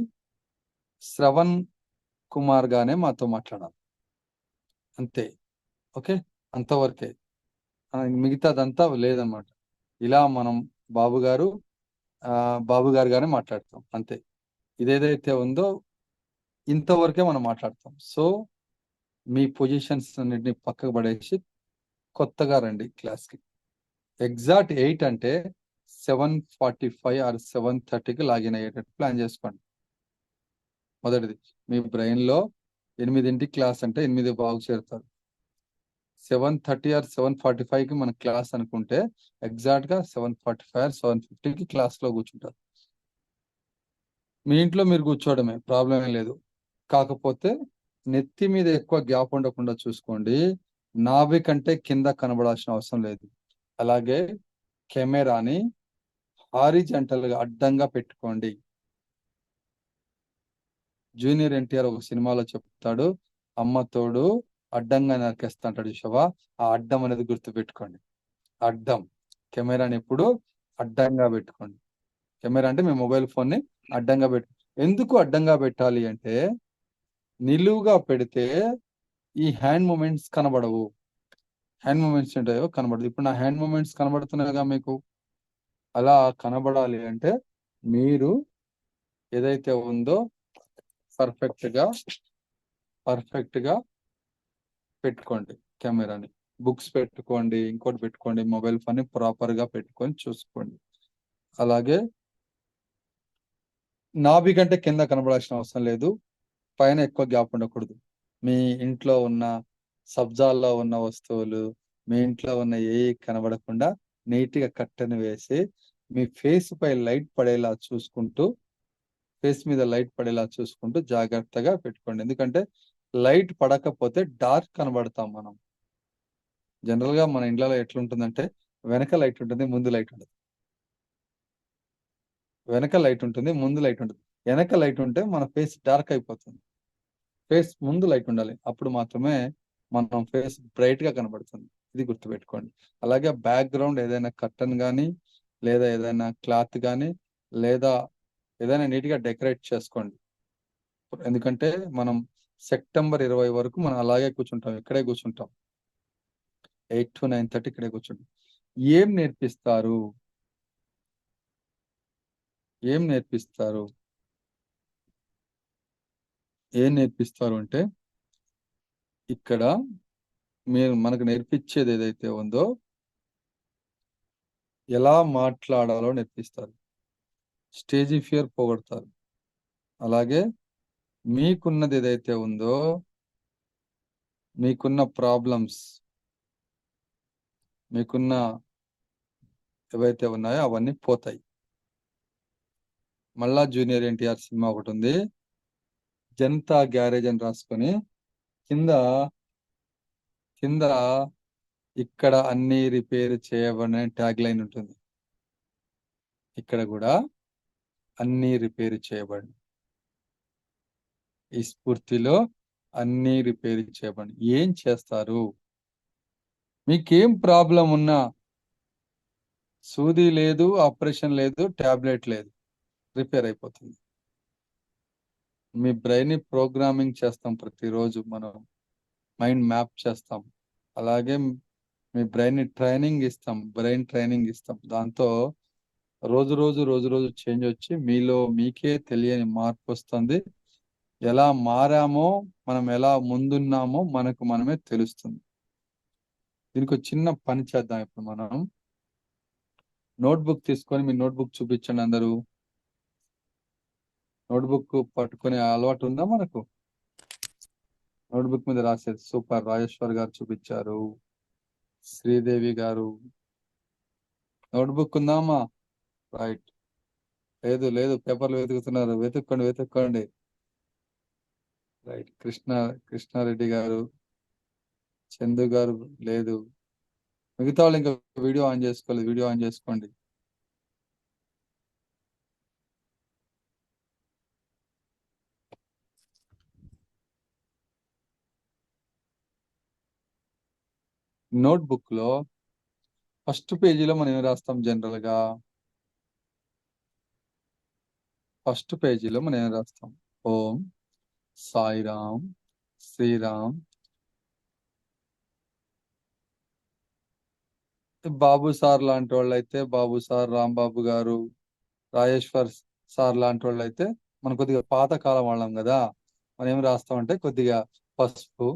శ్రవణ్ కుమార్ గానే మాతో మాట్లాడాలి, అంతే. ఓకే, అంతవరకే, మిగతాదంతా లేదన్నమాట. ఇలా మనం బాబు గారు గానే మాట్లాడతాం, అంతే. ఇదేదైతే ఉందో ఇంతవరకే మనం మాట్లాడతాం. సో మీ పొజిషన్స్ అన్నిటిని పక్కకు పడేసి కొత్తగా రండి క్లాస్కి. ఎగ్జాక్ట్ 8 అంటే 7:45 ఆర్ 7:30కి లాగిన్ అయ్యేటట్టు ప్లాన్ చేసుకోండి. మొదటిది, మీ బ్రెయిన్లో 8ంటికి క్లాస్ అంటే 8 బాగు చేరుతారు. 7:30 ఆర్ 7:45కి మన క్లాస్ అనుకుంటే ఎగ్జాక్ట్గా 7:45 ఆర్ 7:50కి క్లాస్లో కూర్చుంటారు. మీ ఇంట్లో మీరు కూర్చోవడమే, ప్రాబ్లం ఏం లేదు. కాకపోతే నెత్తి మీద ఎక్కువ గ్యాప్ ఉండకుండా చూసుకోండి. నాభి కంటే కింద కనబడాల్సిన అవసరం లేదు. అలాగే కెమెరాని హారిజంటల్గా అడ్డంగా పెట్టుకోండి. జూనియర్ ఎన్టీఆర్ ఒక సినిమాలో చెప్తాడు, అమ్మ తోడు అడ్డంగా నరికేస్తా అంటాడు చూసావా, ఆ అడ్డం అనేది గుర్తు పెట్టుకోండి. అడ్డం, కెమెరాని ఎప్పుడు అడ్డంగా పెట్టుకోండి. కెమెరా అంటే మీ మొబైల్ ఫోన్ని అడ్డంగా ఎందుకు అడ్డంగా పెట్టాలి అంటే నిలువుగా పెడితే ఈ హ్యాండ్ మూమెంట్స్ కనబడవు. హ్యాండ్ మూమెంట్స్ ఉంటాయో కనబడదు. ఇప్పుడు నా హ్యాండ్ మూమెంట్స్ కనబడుతున్నాయిగా మీకు. అలా కనబడాలి అంటే మీరు ఏదైతే ఉందో పర్ఫెక్ట్ గా పెట్టుకోండి కెమెరాని. బుక్స్ పెట్టుకోండి, ఇంకోటి పెట్టుకోండి, మొబైల్ ఫోన్ ని ప్రాపర్ గా పెట్టుకొని చూసుకోండి. అలాగే నాభి కంటే కింద కనబడాల్సిన అవసరం లేదు, పైన ఎక్కువ గ్యాప్ ఉండకూడదు. మీ ఇంట్లో ఉన్న సబ్జాల్లో ఉన్న వస్తువులు, మీ ఇంట్లో ఉన్న ఏ కనబడకుండా నీట్ గా కట్టెను వేసి మీ ఫేస్ పై లైట్ పడేలా చూసుకుంటూ, ఫేస్ మీద లైట్ పడేలా చూసుకుంటూ జాగ్రత్తగా పెట్టుకోండి. ఎందుకంటే లైట్ పడకపోతే డార్క్ కనబడతాం మనం. జనరల్ గా మన ఇంట్లో ఎట్లుంటుందంటే వెనక లైట్ ఉంటుంది, ముందు లైట్ ఉంటుంది. వెనక లైట్ ఉంటుంది, ముందు లైట్ ఉంటుంది. వెనక లైట్ ఉంటే మన ఫేస్ డార్క్ అయిపోతుంది. ఫేస్ ముందు లైట్ ఉండాలి, అప్పుడు మాత్రమే మనం ఫేస్ బ్రైట్ గా కనబడుతుంది. ఇది గుర్తుపెట్టుకోండి. అలాగే బ్యాక్గ్రౌండ్ ఏదైనా కర్టన్ కానీ, లేదా ఏదైనా క్లాత్ కానీ, లేదా ఏదైనా నీట్ గా డెకరేట్ చేసుకోండి. ఎందుకంటే మనం సెప్టెంబర్ 20 వరకు మనం అలాగే కూర్చుంటాం, ఇక్కడే కూర్చుంటాం. 8 to 9:30 ఇక్కడే కూర్చుంటాం. ఏం నేర్పిస్తారు? ఏం నేర్పిస్తారు? ఏం నేర్పిస్తారు అంటే ఇక్కడ మనకు నేర్పించేది ఏదైతే ఉందో ఎలా మాట్లాడాలో నేర్పిస్తారు. స్టేజీ ఫియర్ పోగొడతారు. అలాగే మీకున్నది ఏదైతే ఉందో, మీకున్న ప్రాబ్లమ్స్, మీకున్న ఏవైతే ఉన్నాయో అవన్నీ పోతాయి. మళ్ళా జూనియర్ ఎన్టీఆర్ సినిమా ఒకటి ఉంది, జనతా గ్యారేజ్ అని రాసుకొని కింద కింద ఇక్కడ అన్ని రిపేర్ చేయబడిన ట్యాగ్ లైన్ ఉంటుంది. ఇక్కడ కూడా అన్ని రిపేర్ చేయబడి, ఈ స్ఫూర్తిలో అన్ని రిపేర్ చేయబడి. ఏం చేస్తారు? మీకేం ప్రాబ్లం ఉన్నా, సూది లేదు, ఆపరేషన్ లేదు, టాబ్లెట్ లేదు, రిపేర్ అయిపోతుంది. మీ బ్రెయిన్ ప్రోగ్రామింగ్ చేస్తాం ప్రతిరోజు, మనం మైండ్ మ్యాప్ చేస్తాం. అలాగే మీ బ్రెయిన్ ట్రైనింగ్ ఇస్తాం, బ్రెయిన్ ట్రైనింగ్ ఇస్తాం. దాంతో రోజు రోజు చేంజ్ వచ్చి మీలో మీకే తెలియని మార్పు వస్తుంది. ఎలా మారామో, మనం ఎలా ముందున్నామో మనకు మనమే తెలుస్తుంది. దీనికి ఒక చిన్న పని చేద్దాం. ఇప్పుడు మనం నోట్బుక్ తీసుకొని, మీ నోట్బుక్ చూపించండి అందరూ. నోట్బుక్ పట్టుకునే అలవాటు ఉందా మనకు? నోట్బుక్ మీద రాసేది. సూపర్. రాజేశ్వర్ గారు చూపించారు, శ్రీదేవి గారు. నోట్బుక్ ఉందామా? రైట్. లేదు, పేపర్లు వెతుకుతున్నారు. వెతుక్కోండి. రైట్. కృష్ణారెడ్డి గారు, చందు గారు లేదు. మిగతా వాళ్ళు ఇంకా వీడియో ఆన్ చేసుకోలేదు, వీడియో ఆన్ చేసుకోండి. నోట్బుక్ లో ఫస్ట్ పేజీలో మనం ఏం రాస్తాం? జనరల్ గా ఫస్ట్ పేజీలో మనం ఏం రాస్తాం? ఓం సాయిరామ్ శ్రీరామ్. బాబు సార్ లాంటి వాళ్ళు అయితే బాబు సార్, రాంబాబు గారు, రాజేశ్వర్ సార్ లాంటి వాళ్ళు అయితే మనం కొద్దిగా పాతకాలం వాళ్ళం కదా, మనం ఏం రాస్తామంటే కొద్దిగా పసుపు,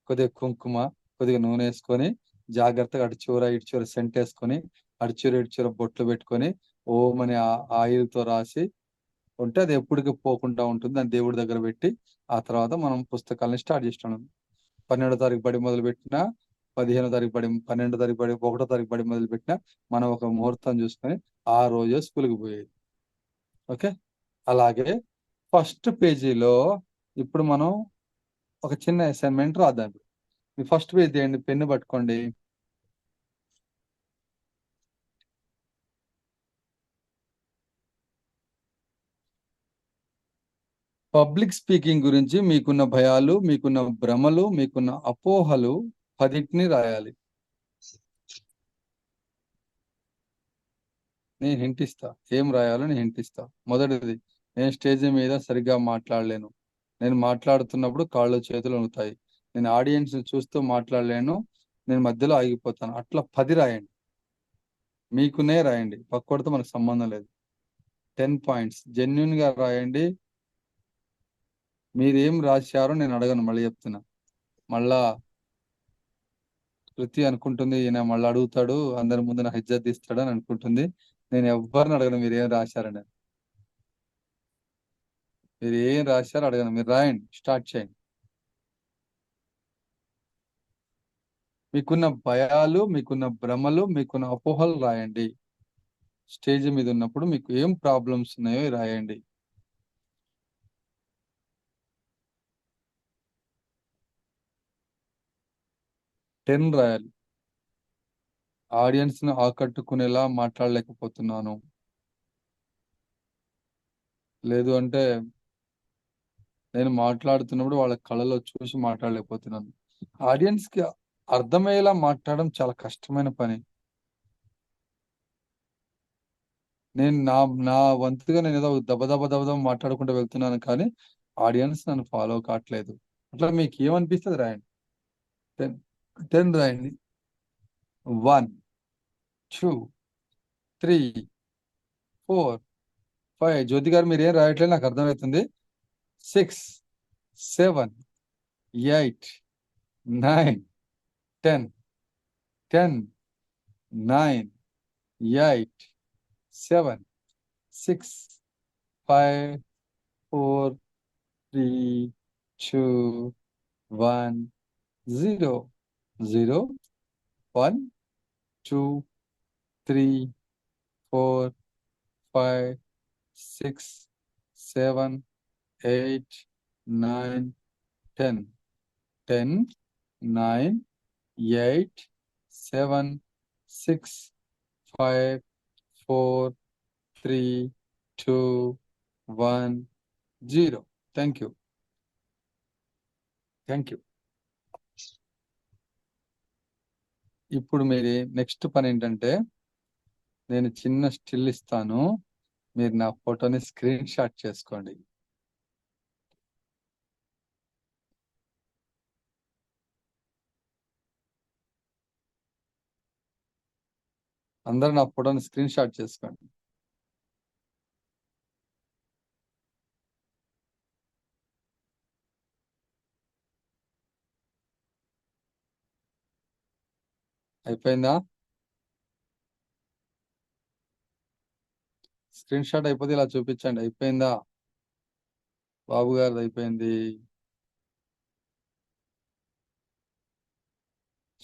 కొద్దిగా కుంకుమ, కొద్దిగా నూనె వేసుకొని జాగ్రత్తగా అడిచూర ఇడిచూర సెంట్ వేసుకొని ఇడిచూర బొట్లు పెట్టుకొని ఓం అని ఆయిల్ తో రాసి ఉంటే అది ఎప్పటికీ పోకుండా ఉంటుంది. దాన్ని దేవుడి దగ్గర పెట్టి ఆ తర్వాత మనం పుస్తకాలని స్టార్ట్ చేస్తున్నాం. 12వ తారీఖు బడి మొదలు పెట్టినా, 15వ తారీఖు బడి, 12వ తారీఖు బడి, 1వ తారీఖు బడి మొదలు పెట్టినా మనం ఒక ముహూర్తం చూసుకొని ఆ రోజే స్కూల్కి పోయేది. ఓకే. అలాగే ఫస్ట్ పేజీలో ఇప్పుడు మనం ఒక చిన్న అసైన్మెంట్ రాద్దాం. మీ ఫస్ట్ పేజ్ తీయండి, పెన్ను పట్టుకోండి. పబ్లిక్ స్పీకింగ్ గురించి మీకున్న భయాలు, మీకున్న భ్రమలు, మీకున్న అపోహలు 10ని రాయాలి. నేను హింట్ ఇస్తా, ఏం రాయాలో నేను హింట్ ఇస్తా. మొదటిది, నేను స్టేజ్ మీద సరిగ్గా మాట్లాడలేను. నేను మాట్లాడుతున్నప్పుడు కాళ్ళు చేతులు వణుకుతాయి. నేను ఆడియన్స్ చూస్తూ మాట్లాడలేను, నేను మధ్యలో ఆగిపోతాను. అట్లా 10 రాయండి, మీకునే రాయండి, పక్కోడితో మనకు సంబంధం లేదు. 10 పాయింట్స్ జెన్యున్ గా రాయండి. మీరేం రాశారో నేను అడగను, మళ్ళీ చెప్తున్నా. మళ్ళా శృతి అనుకుంటుంది ఈయన మళ్ళీ అడుగుతాడు, అందరి ముందు నా ఇజ్జత్ తీస్తాడు అని అనుకుంటుంది. నేను ఎవరిని అడగను మీరు ఏం రాశారని. మీరు ఏం రాశారు అడగను, మీరు రాయండి, స్టార్ట్ చేయండి. మీకున్న భయాలు, మీకున్న భ్రమలు, మీకున్న అపోహలు రాయండి. స్టేజ్ మీద ఉన్నప్పుడు మీకు ఏం ప్రాబ్లమ్స్ ఉన్నాయో రాయండి. టెన్ రాయాలి. ఆడియన్స్ ను ఆకట్టుకునేలా మాట్లాడలేకపోతున్నాను, లేదు అంటే నేను మాట్లాడుతున్నప్పుడు వాళ్ళ కళ్ళలో చూసి మాట్లాడలేకపోతున్నాను. ఆడియన్స్ కి అర్థమయ్యేలా మాట్లాడడం చాలా కష్టమైన పని. నేను నా నా వంతుగా నేను ఏదో దబ మాట్లాడుకుంటూ వెళ్తున్నాను, కానీ ఆడియన్స్ నన్ను ఫాలో కావట్లేదు. అట్లా మీకు ఏమనిపిస్తుంది రాయండి. 10 రాయండి. 1 2 3 4 5. జ్యోతి గారు మీరు ఏం రాయట్లేదు, నాకు అర్థమవుతుంది. 6 7 8 9 10 10 9 8 7 6 5 4 3 2 1 0 0 1 2 3 4 5 6 7 8 9 10 10 9 8 7 6 5 4 3 2 1 0. Thank you. ఇప్పుడు మీరు నెక్స్ట్ పని ఏంటంటే, నేను చిన్న స్టిల్ ఇస్తాను, మీరు నా ఫోటోని స్క్రీన్ షాట్ చేసుకోండి. అందరూ నా ఫోటోని స్క్రీన్ షాట్ చేసుకోండి. అయిపోయిందా? స్క్రీన్ షాట్ అయిపోతే ఇలా చూపించండి. అయిపోయిందా? బాబు గారిది అయిపోయింది,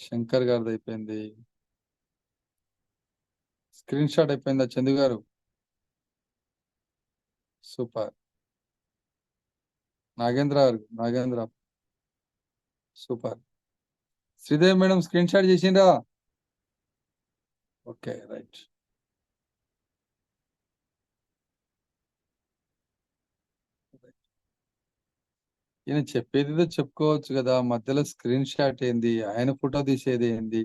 శంకర్ గారిది అయిపోయింది. స్క్రీన్ షాట్ అయిపోయిందా చందు గారు? Super. Nagendra super. Sridevi madam screen shot చేసిండ్రా? Okay, right. ఈయన చెప్పేదిదో చెప్పుకోవచ్చు కదా, మధ్యలో స్క్రీన్ షాట్ ఏంది, ఆయన ఫోటో తీసేది ఏంది,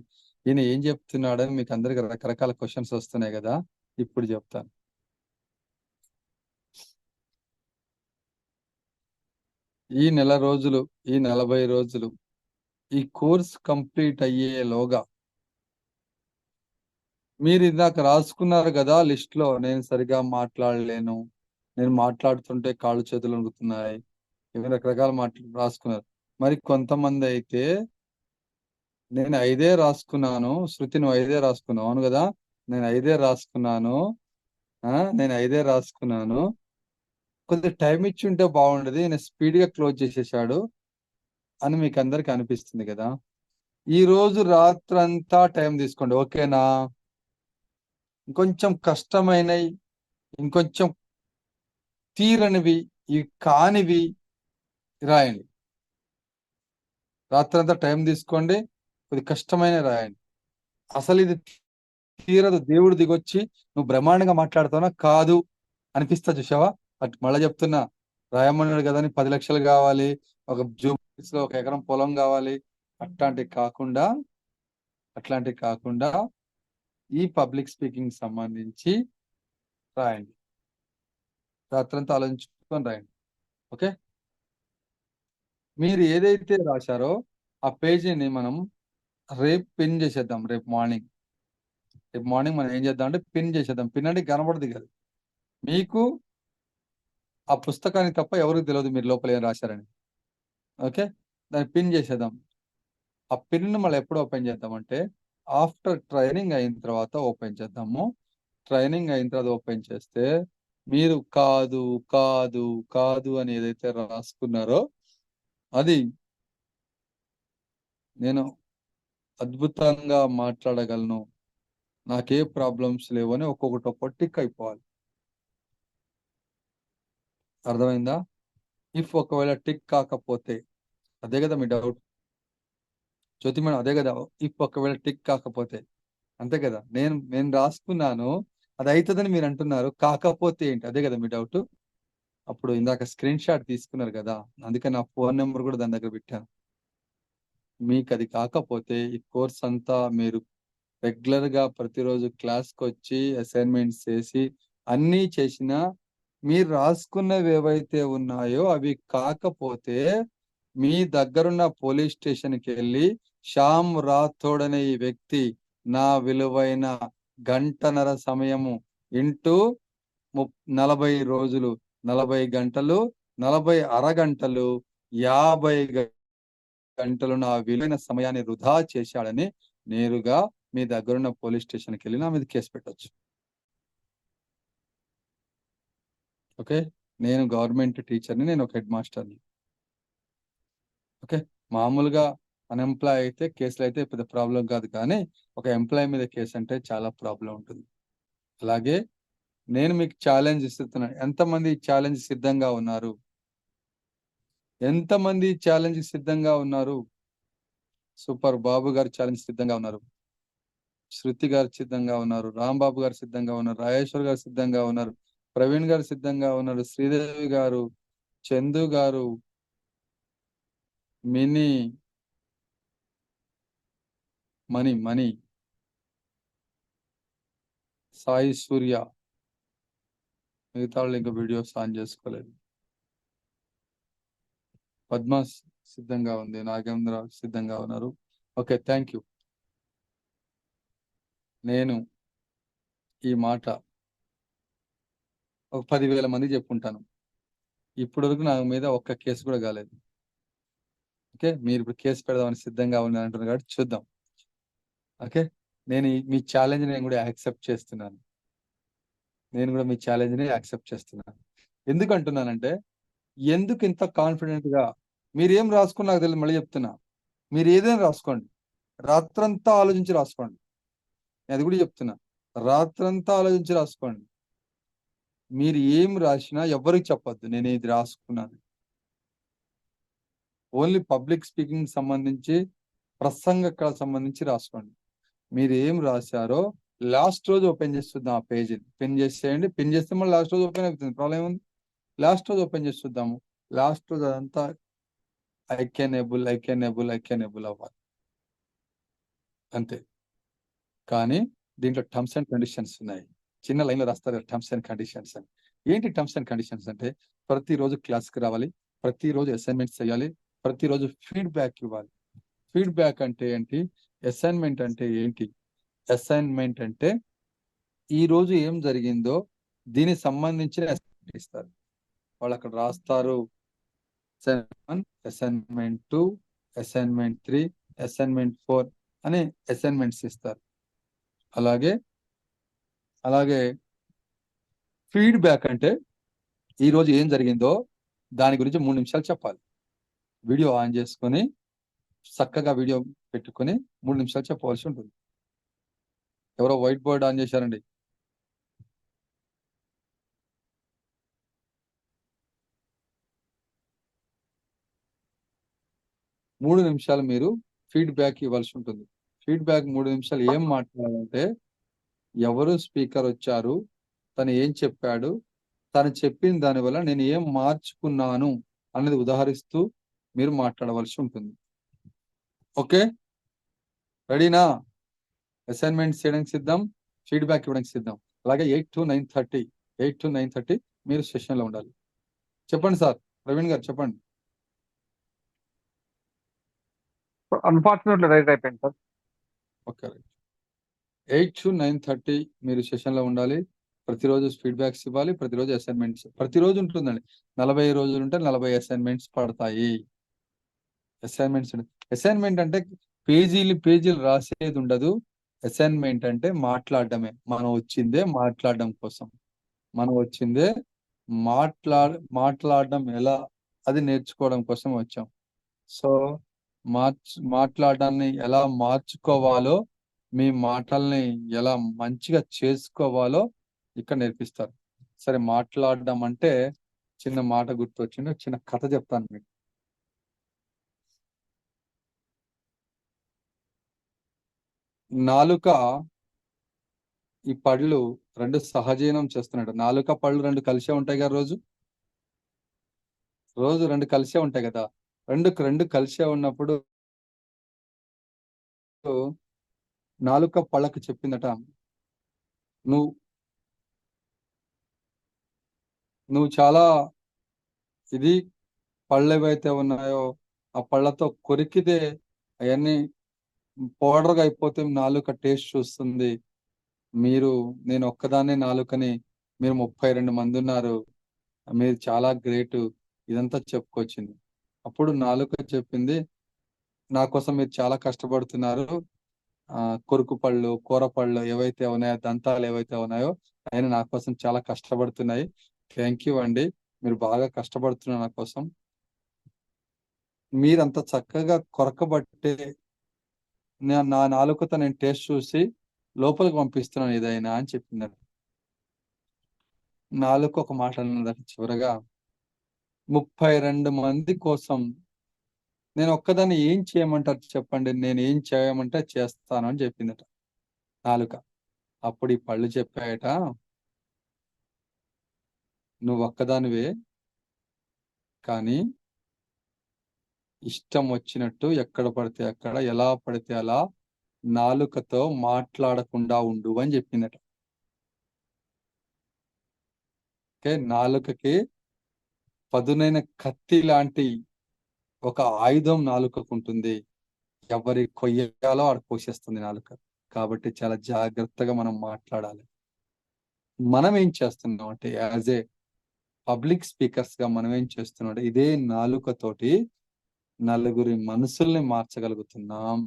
ఈయన ఏం చెప్తున్నాడని మీకు అందరికి రకరకాల క్వశ్చన్స్ వస్తున్నాయి కదా, ఇప్పుడు చెప్తాను. ఈ 40 రోజులు ఈ కోర్స్ కంప్లీట్ అయ్యేలోగా మీరు ఇందాక రాసుకున్నారు కదా లిస్ట్ లో, నేను సరిగా మాట్లాడలేను, నేను మాట్లాడుతుంటే కాళ్ళు చేతులు వణుకుతున్నాయి, ఇవి రకరకాల మాటలు రాసుకున్నారు. మరి కొంతమంది అయితే నేను 5 రాసుకున్నాను, శృతి నువ్వు 5 రాసుకున్నావు, అవును కదా, నేను 5 రాసుకున్నాను, నేను 5 రాసుకున్నాను, కొద్దిగా టైం ఇచ్చి ఉంటే బాగుండేది, నేను స్పీడ్ గా క్లోజ్ చేసేసాడు అని మీకు అందరికి అనిపిస్తుంది కదా. ఈ రోజు రాత్రంతా టైం తీసుకోండి, ఓకేనా? ఇంకొంచెం కష్టమైనవి, ఇంకొంచెం తీరనివి, ఇవి కానివి రాయండి. రాత్రంతా టైం తీసుకోండి, కొద్ది కష్టమైన రాయండి. అసలు ఇది తీరదు, దేవుడు దిగొచ్చి నువ్వు బ్రహ్మాండంగా మాట్లాడుతావునా కాదు అనిపిస్తా, చూసావా? అటు మళ్ళీ చెప్తున్నా, రాయమన్నాడు కదా అని 10 లక్షలు కావాలి, ఒక జూబ్లీస్ లో 1 ఎకరం పొలం కావాలి, అట్లాంటివి కాకుండా ఈ పబ్లిక్ స్పీకింగ్ సంబంధించి రాయండి. రాత్రంతా ఆలోచించుకొని రాయండి, ఓకే? మీరు ఏదైతే రాశారో ఆ పేజీని మనం రేపు పిన్ చేసేద్దాం. రేపు మార్నింగ్ మనం ఏం చేద్దాం అంటే పిన్ చేసేద్దాం. పిన్ అంటే కనబడదు కదా మీకు, ఆ పుస్తకానికి తప్ప ఎవరికి తెలియదు మీరు లోపల ఏం రాశారని, ఓకే? దాన్ని పిన్ చేసేద్దాం. ఆ పిన్ మళ్ళీ ఎప్పుడు ఓపెన్ చేద్దామంటే ఆఫ్టర్ ట్రైనింగ్ అయిన తర్వాత ఓపెన్ చేద్దాము. ట్రైనింగ్ అయిన తర్వాత ఓపెన్ చేస్తే మీరు కాదు కాదు కాదు అని ఏదైతే రాసుకున్నారో అది నేను అద్భుతంగా మాట్లాడగలను, నాకే ప్రాబ్లమ్స్ లేవు అని ఒక్కొక్కటి టిక్ అయిపోవాలి. అర్థమైందా? ఇఫ్ ఒకవేళ టిక్ కాకపోతే, అదే కదా మీ డౌట్ జ్యోతి మేడం, అదే కదా, ఇఫ్ ఒకవేళ టిక్ కాకపోతే, అంతే కదా, నేను రాసుకున్నాను అది అవుతుందని మీరు అంటున్నారు, కాకపోతే ఏంటి, అదే కదా మీ డౌట్. అప్పుడు ఇందాక స్క్రీన్ షాట్ తీసుకున్నారు కదా, అందుకని నా ఫోన్ నెంబర్ కూడా దాని దగ్గర పెట్టాను. మీకు అది కాకపోతే ఈ కోర్స్ అంతా మీరు రెగ్యులర్ గా ప్రతిరోజు క్లాస్కి వచ్చి అసైన్మెంట్స్ చేసి అన్నీ చేసినా మీరు రాసుకున్నవి ఏవైతే ఉన్నాయో అవి కాకపోతే మీ దగ్గరున్న పోలీస్ స్టేషన్కి వెళ్ళి శ్యామ్ రాథోడ్ అనే ఈ వ్యక్తి నా విలువైన గంటన్నర సమయము ఇంటూ 40 రోజులు, 40 గంటలు, 40 అరగంటలు, 50 గంటలు నా విలువైన సమయాన్ని వృధా చేశాడని నేరుగా మీ దగ్గరున్న పోలీస్ స్టేషన్కి వెళ్ళి నా మీద కేసు పెట్టొచ్చు. ఓకే, నేను గవర్నమెంట్ టీచర్ని, నేను ఒక హెడ్ మాస్టర్ని. ఓకే, మామూలుగా అన్ఎంప్లాయ్ అయితే కేసులు అయితే పెద్ద ప్రాబ్లం కాదు, కానీ ఒక ఎంప్లాయ్ మీద కేసు అంటే చాలా ప్రాబ్లం ఉంటుంది. అలాగే నేను మీకు ఛాలెంజ్ ఇస్తున్నాను. ఎంతమంది ఛాలెంజ్ సిద్ధంగా ఉన్నారు? ఎంతమంది ఛాలెంజ్ సిద్ధంగా ఉన్నారు? సూపర్. బాబు గారు ఛాలెంజ్ సిద్ధంగా ఉన్నారు, శృతి గారు సిద్ధంగా ఉన్నారు, రాంబాబు గారు సిద్ధంగా ఉన్నారు, రాజేశ్వర్ గారు సిద్ధంగా ఉన్నారు, ప్రవీణ్ గారు సిద్ధంగా ఉన్నారు, శ్రీదేవి గారు, చందు గారు, మినీ, మణి, సాయి సూర్య, మిగతా వాళ్ళు ఇంకా వీడియోస్ ఆన్ చేసుకోలేదు. పద్మ సిద్ధంగా ఉంది, నాగేంద్ర సిద్ధంగా ఉన్నారు. Okay, thank you. నేను ఈ మాట ఒక 10,000 మందికి చెప్పుకుంటాను. ఇప్పటి వరకు నా మీద ఒక్క కేసు కూడా కాలేదు. ఓకే, మీరు ఇప్పుడు కేసు పెడదామని సిద్ధంగా ఉన్నారంటున్నారు కాబట్టి చూద్దాం. ఓకే, నేను మీ ఛాలెంజ్ నేను కూడా యాక్సెప్ట్ చేస్తున్నాను. మీ ఛాలెంజ్ని యాక్సెప్ట్ చేస్తున్నాను. ఎందుకు అంటున్నానంటే, ఎందుకు ఇంత కాన్ఫిడెంట్ గా మీరు ఏం రాసుకుని నాకు తెలియదు, మళ్ళీ చెప్తున్నా, మీరు ఏదైనా రాసుకోండి, రాత్రంతా ఆలోచించి రాసుకోండి. నేను అది కూడా చెప్తున్నా, రాత్రంతా ఆలోచించి రాసుకోండి. మీరు ఏం రాసినా ఎవరికి చెప్పొద్దు నేను ఇది రాసుకున్నాను. ఓన్లీ పబ్లిక్ స్పీకింగ్ సంబంధించి, ప్రసంగకు సంబంధించి రాసుకోండి. మీరు ఏం రాశారో లాస్ట్ రోజు ఓపెన్ చేసి చూద్దాం. ఆ పేజీని పిన్ చేసేయండి. పిన్ చేస్తే మళ్ళీ లాస్ట్ రోజు ఓపెన్ అవుతుంది, ప్రాబ్లం ఉంది. లాస్ట్ రోజు ఓపెన్ చేసి చూద్దాము. లాస్ట్ రోజు అదంతా ఐ కెన్ ఎబుల్ అవ్వాలి అంతే. కానీ దీంట్లో టర్మ్స్ అండ్ కండిషన్స్ ఉన్నాయి. చిన్న లైన్లో రాస్తారు టర్మ్స్ అండ్ కండిషన్స్ అని. ఏంటి టర్మ్స్ అండ్ కండిషన్స్ అంటే, ప్రతిరోజు క్లాస్కి రావాలి, ప్రతిరోజు అసైన్మెంట్స్ చేయాలి, ప్రతిరోజు ఫీడ్బ్యాక్ ఇవ్వాలి. ఫీడ్బ్యాక్ అంటే ఏంటి, అసైన్మెంట్ అంటే ఏంటి? అసైన్మెంట్ అంటే ఈ రోజు ఏం జరిగిందో దీనికి సంబంధించిన అసైన్మెంట్ ఇస్తారు. వాళ్ళు అక్కడ రాస్తారు అసైన్మెంట్ 2, అసైన్మెంట్ 3, అసైన్మెంట్ 4 అని అసైన్మెంట్స్ ఇస్తారు. అలాగే ఫీడ్బ్యాక్ అంటే ఈ రోజు ఏం జరిగిందో దాని గురించి 3 నిమిషాలు చెప్పాలి. వీడియో ఆన్ చేసుకొని చక్కగా వీడియో పెట్టుకొని 3 నిమిషాలు చెప్పవలసి ఉంటుంది. ఎవరో వైట్ బోర్డ్ ఆన్ చేశారండి. మూడు నిమిషాలు మీరు ఫీడ్బ్యాక్ ఇవ్వాల్సి ఉంటుంది. ఫీడ్బ్యాక్ 3 నిమిషాలు ఏం మాట్లాడాలంటే, ఎవరు స్పీకర్ వచ్చారు, తను ఏం చెప్పాడు, తను చెప్పిన దానివల్ల నేను ఏం మార్చుకున్నాను అనేది ఉదాహరిస్తూ మీరు మాట్లాడవలసి ఉంటుంది. ఓకే, రెడీనా? అసైన్మెంట్స్ చేయడానికి సిద్ధం, ఫీడ్బ్యాక్ ఇవ్వడానికి సిద్ధం. అలాగే 8 to 9:30 మీరు సెషన్లో ఉండాలి. చెప్పండి సార్, ప్రవీణ్ గారు చెప్పండి. అన్ఫార్చునేట్లీ రైట్ అయిపోయింది సార్. Okay, right. 8 to 9:30 మీరు సెషన్లో ఉండాలి. ప్రతిరోజు ఫీడ్బ్యాక్స్ ఇవ్వాలి, ప్రతిరోజు అసైన్మెంట్స్ ప్రతిరోజు ఉంటుందండి. 40 రోజులు ఉంటే 40 అసైన్మెంట్స్ పడతాయి. అసైన్మెంట్ అంటే పేజీలు రాసేది ఉండదు. అసైన్మెంట్ అంటే మాట్లాడడమే. మనం వచ్చిందే మాట్లాడడం కోసం. మనం వచ్చిందే మాట్లాడడం ఎలా అది నేర్చుకోవడం కోసం వచ్చాం. సో మాట్లాడడాన్ని ఎలా మార్చుకోవాలో, మీ మాటల్ని ఎలా మంచిగా చేసుకోవాలో ఇక్కడ నేర్పిస్తారు. సరే, మాట్లాడడం అంటే చిన్న మాట గుర్తొచ్చింది, చిన్న కథ చెప్తాను మీకు. నాలుక ఈ పళ్ళు రెండు సహజీవనం చేస్తున్నాడు. నాలుక పళ్ళు రెండు కలిసే ఉంటాయి కదా, రోజు రెండు కలిసే ఉంటాయి కదా. రెండు కలిసే ఉన్నప్పుడు నాలుక పళ్ళకు చెప్పిందట, నువ్వు నువ్వు చాలా ఇది పళ్ళు ఏవైతే ఉన్నాయో ఆ పళ్ళతో కొరికితే అవన్నీ పౌడర్గా అయిపోతే నాలుక టేస్ట్ చూస్తుంది. నేను ఒక్కదాన్నే నాలుకని, మీరు 32 మంది ఉన్నారు, మీరు చాలా గ్రేట్, ఇదంతా చెప్పుకొచ్చింది. అప్పుడు నాలుక చెప్పింది, నా కోసం మీరు చాలా కష్టపడుతున్నారు, కొరుకు పళ్ళు, కూర పళ్ళు ఏవైతే ఉన్నాయో, దంతాలు ఏవైతే ఉన్నాయో ఆయన నా కోసం చాలా కష్టపడుతున్నాయి. థ్యాంక్ యూ అండి, మీరు బాగా కష్టపడుతున్నారు నా కోసం. మీరంత చక్కగా కొరకబట్టే నా నాలుకతో నేను టేస్ట్ చూసి లోపలికి పంపిస్తున్నాను ఏదైనా అని చెప్పిందట. నాలుక ఒక మాట అన్నదట చివరగా, 32 మంది కోసం నేను ఒక్కదాన్ని ఏం చేయమంటారు చెప్పండి, నేను ఏం చేయమంటే చేస్తాను అని చెప్పిందట నాలుక. అప్పుడు ఈ పళ్ళు చెప్పాయట, నువ్వు ఒక్కదానివే, కానీ ఇష్టం వచ్చినట్టు ఎక్కడ పడితే అక్కడ, ఎలా పడితే అలా నాలుకతో మాట్లాడకుండా ఉండు అని చెప్పిందట. ఓకే, నాలుకకి పదునైన కత్తి లాంటి ఒక ఆయుధం నాలుకకు ఉంటుంది. ఎవరి కొయ్యాలో ఆడ కోసేస్తుంది నాలుక. కాబట్టి చాలా జాగ్రత్తగా మనం మాట్లాడాలి. మనం ఏం చేస్తున్నాం అంటే, యాజ్ ఏ పబ్లిక్ స్పీకర్స్ గా మనం ఏం చేస్తున్నాం అంటే, ఇదే నాలుకతోటి నలుగురి మనసుల్ని మార్చగలుగుతున్నాం,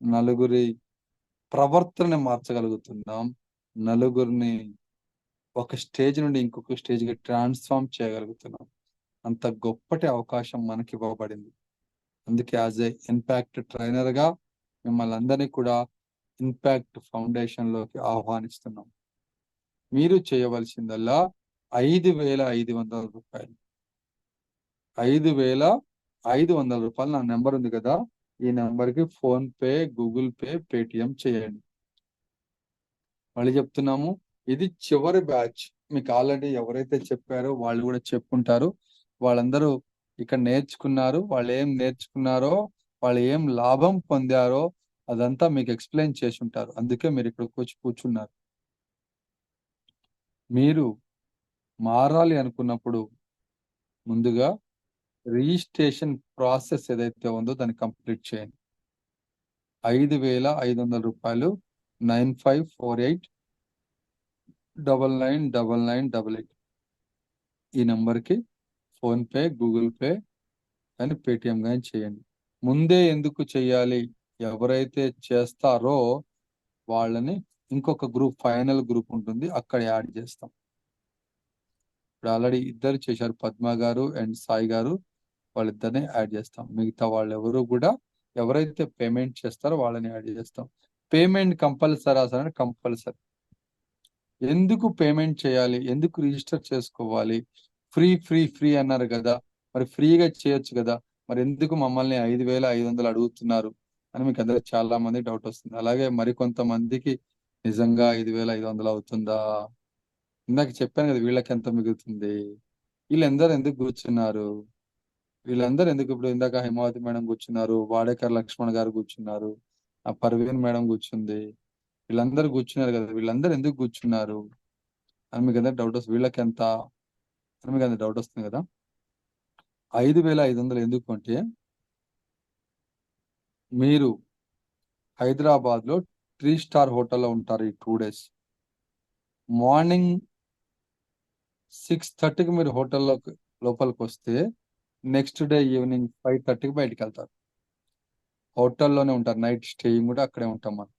నలుగురి ప్రవర్తనని మార్చగలుగుతున్నాం, నలుగురిని ఒక స్టేజ్ నుండి ఇంకొక స్టేజ్కి ట్రాన్స్ఫార్మ్ చేయగలుగుతున్నాం. అంత గొప్పటి అవకాశం మనకి ఇవ్వబడింది. అందుకే యాజ్ ఏ ఇంపాక్ట్ ట్రైనర్ గా మిమ్మల్ని అందరినీ కూడా ఇంపాక్ట్ ఫౌండేషన్ లోకి ఆహ్వానిస్తున్నాం. మీరు చేయవలసిందల్లా 5,500 రూపాయలు, 5,500 రూపాయలు నా నెంబర్ ఉంది కదా, ఈ నెంబర్కి phone pay, Google pay, Paytm చేయండి. మళ్ళీ చెప్తున్నాము, ఇది చివరి బ్యాచ్. మీకు ఆల్రెడీ ఎవరైతే చెప్పారో వాళ్ళు కూడా చెప్పుంటారు. వాళ్ళందరూ ఇక్కడ నేర్చుకున్నారు, వాళ్ళు ఏం నేర్చుకున్నారో, వాళ్ళు ఏం లాభం పొందారో అదంతా మీకు ఎక్స్ప్లెయిన్ చేసి ఉంటారు. అందుకే మీరు ఇక్కడికి వచ్చి కూర్చున్నారు. మీరు మారాలి అనుకున్నప్పుడు ముందుగా రిజిస్ట్రేషన్ ప్రాసెస్ ఏదైతే ఉందో దాన్ని కంప్లీట్ చేయండి. 5,500 రూపాయలు 9548999988 ఈ నెంబర్కి ఫోన్ పే, గూగుల్ పే కానీ పేటిఎం కానీ చేయండి. ముందే ఎందుకు చేయాలి, ఎవరైతే చేస్తారో వాళ్ళని ఇంకొక గ్రూప్, ఫైనల్ గ్రూప్ ఉంటుంది, అక్కడ యాడ్ చేస్తాం. ఇప్పుడు ఆల్రెడీ ఇద్దరు చేశారు, పద్మ గారు అండ్ సాయి గారు, వాళ్ళిద్దరిని యాడ్ చేస్తాం. మిగతా వాళ్ళు ఎవరు కూడా ఎవరైతే పేమెంట్ చేస్తారో వాళ్ళని యాడ్ చేస్తాం. Payment compulsory compulsory. ఎందుకు పేమెంట్ చేయాలి, ఎందుకు రిజిస్టర్ చేసుకోవాలి, ఫ్రీ ఫ్రీ ఫ్రీ అన్నారు కదా, మరి ఫ్రీగా చేయొచ్చు కదా, మరి ఎందుకు మమ్మల్ని 5,500 అడుగుతున్నారు అని మీకు అందరూ చాలా మంది డౌట్ వస్తుంది. అలాగే మరికొంతమందికి నిజంగా 5,500 అవుతుందా, ఇందాక చెప్పాను కదా వీళ్ళకి ఎంత మిగులుతుంది, వీళ్ళందరూ ఎందుకు కూర్చున్నారు, వీళ్ళందరూ ఎందుకు, ఇప్పుడు ఇందాక హిమావతి మేడం కూర్చున్నారు, వాడేకర్ లక్ష్మణ్ గారు కూర్చున్నారు, ఆ పర్వీన్ మేడం కూర్చుంది, వీళ్ళందరూ కూర్చున్నారు కదా, వీళ్ళందరూ ఎందుకు కూర్చున్నారు అని మీకు అందరూ డౌట్ వస్తుంది. వీళ్ళకి ఎంత అని మీకు అందరూ డౌట్ వస్తుంది కదా. 5,500 ఎందుకు అంటే, మీరు హైదరాబాద్ లో 3 స్టార్ హోటల్లో ఉంటారు ఈ 2 days. మార్నింగ్ 6:30కి మీరు హోటల్లోకి లోపలికి వస్తే నెక్స్ట్ డే ఈవినింగ్ 5:30కి బయటికి వెళ్తారు. హోటల్లోనే ఉంటారు, నైట్ స్టేయింగ్ కూడా అక్కడే ఉంటాం మనం.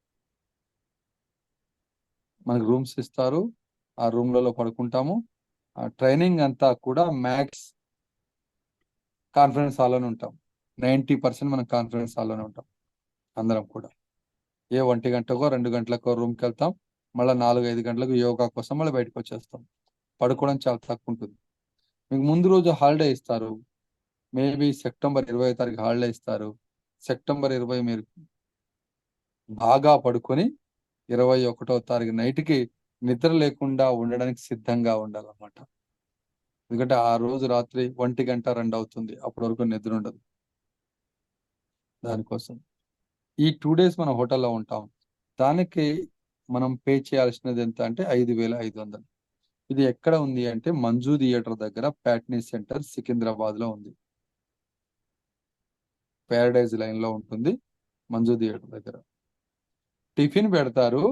మనకు రూమ్స్ ఇస్తారు, ఆ రూమ్లలో పడుకుంటాము. ఆ ట్రైనింగ్ అంతా కూడా మ్యాక్స్ కాన్ఫరెన్స్ హాల్లోనే ఉంటాం. 90% మనం కాన్ఫరెన్స్ హాల్లోనే ఉంటాం అందరం కూడా. ఏ 1 గంటకో 2 గంటలకో రూమ్కి వెళ్తాం, మళ్ళీ 4-5 గంటలకు యోగా కోసం మళ్ళీ బయటకు వచ్చేస్తాం. పడుకోవడం చాలా తక్కువ ఉంటుంది. మీకు ముందు రోజు హాలిడే ఇస్తారు, మేబీ సెప్టెంబర్ 20 తారీఖు హాలిడే ఇస్తారు. సెప్టెంబర్ 20 మీరు బాగా పడుకొని 21వ తారీఖు నైట్కి నిద్ర లేకుండా ఉండడానికి సిద్ధంగా ఉండాలన్నమాట. ఎందుకంటే ఆ రోజు రాత్రి 1 గంట 2 అవుతుంది, అప్పటి వరకు నిద్ర ఉండదు. దానికోసం ఈ 2 డేస్ మనం హోటల్లో ఉంటాం. దానికి మనం పే చేయాల్సినది ఎంత అంటే 5,500. ఇది ఎక్కడ ఉంది అంటే మంజు థియేటర్ దగ్గర, ప్యాట్నీ సెంటర్, సికింద్రాబాద్ లో ఉంది. ప్యారడైజ్ లైన్ లో ఉంటుంది, మంజు థియేటర్ దగ్గర. టిఫిన్ పెడతారు.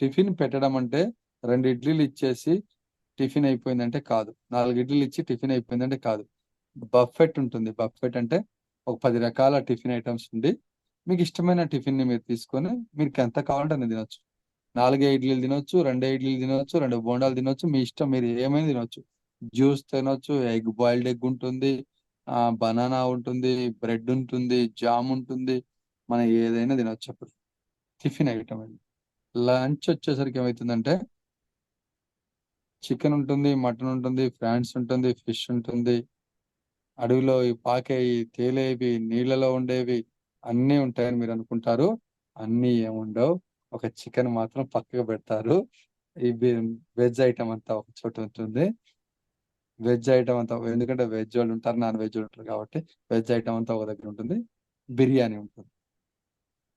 టిఫిన్ పెట్టడం అంటే 2 ఇడ్లీలు ఇచ్చేసి టిఫిన్ అయిపోయిందంటే కాదు, 4 ఇడ్లీలు ఇచ్చి టిఫిన్ అయిపోయిందంటే కాదు. బఫెట్ ఉంటుంది. బఫెట్ అంటే ఒక 10 రకాల టిఫిన్ ఐటమ్స్ ఉండి, మీకు ఇష్టమైన టిఫిన్ ని మీరు తీసుకొని మీకు ఎంత కావాలంటే అన్ని తినొచ్చు. 4 ఇడ్లీలు తినొచ్చు, 2 ఇడ్లీలు తినొచ్చు, 2 బోండాలు తినొచ్చు, మీ ఇష్టం, మీరు ఏమైనా తినొచ్చు. జ్యూస్ తినొచ్చు, ఎగ్ బాయిల్డ్ ఎగ్ ఉంటుంది, బనానా ఉంటుంది, బ్రెడ్ ఉంటుంది, జామ్ ఉంటుంది, మనం ఏదైనా తినొచ్చు అప్పుడు. టిఫిన్ ఐటమ్ అండి. లంచ్ వచ్చేసరికి ఏమవుతుందంటే చికెన్ ఉంటుంది, మటన్ ఉంటుంది, ఫ్రాన్స్ ఉంటుంది, ఫిష్ ఉంటుంది, అడవిలో ఈ పాకేవి, తేలేవి, నీళ్ళలో ఉండేవి అన్నీ ఉంటాయని మీరు అనుకుంటారు. అన్నీ ఏముండవు. ఒక చికెన్ మాత్రం పక్కకు పెడతారు. ఈ వెజ్ ఐటమ్ అంతా ఒక చోట ఉంటుంది. వెజ్ ఐటమ్ అంతా, ఎందుకంటే వెజ్ వాళ్ళు ఉంటారు, నాన్ వెజ్ వాళ్ళు ఉంటారు కాబట్టి వెజ్ ఐటమ్ అంతా ఒక దగ్గర ఉంటుంది. బిర్యానీ ఉంటుంది.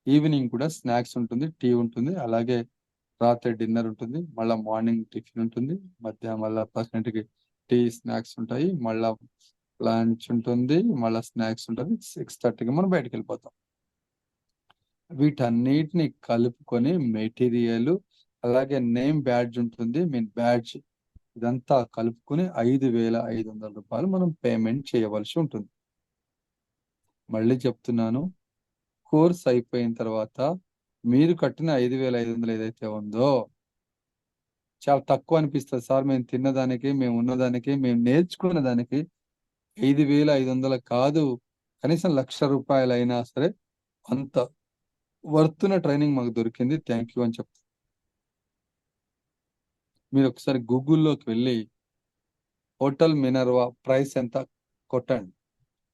ఈవినింగ్ కూడా స్నాక్స్ ఉంటుంది, టీ ఉంటుంది, అలాగే రాత్రి డిన్నర్ ఉంటుంది, మళ్ళీ మార్నింగ్ టిఫిన్ ఉంటుంది, మధ్యాహ్నం మళ్ళీ పర్సెంట్కి టీ స్నాక్స్ ఉంటాయి, మళ్ళీ లంచ్ ఉంటుంది, మళ్ళీ స్నాక్స్ ఉంటుంది. 6:30కి మనం బయటకు వెళ్ళిపోతాం. వీటన్నిటిని కలుపుకొని మెటీరియల్, అలాగే నేమ్ బ్యాడ్జ్ ఉంటుంది, మీ బ్యాడ్జ్, ఇదంతా కలుపుకొని 5,500 రూపాయలు మనం పేమెంట్ చేయవలసి ఉంటుంది. మళ్ళీ చెప్తున్నాను, కోర్స్ అయిపోయిన తర్వాత మీరు కట్టిన 5,500 ఏదైతే ఉందో చాలా తక్కువ అనిపిస్తుంది సార్. మేము తిన్నదానికి, మేము ఉన్నదానికి, మేము నేర్చుకున్న దానికి 5,500 కాదు, కనీసం 1,00,000 రూపాయలు అయినా సరే అంత వర్తున్న ట్రైనింగ్ మాకు దొరికింది, థ్యాంక్ యూ అని చెప్తాను. మీరు ఒకసారి గూగుల్లోకి వెళ్ళి హోటల్ మినర్వా ప్రైస్ ఎంత కొట్టండి.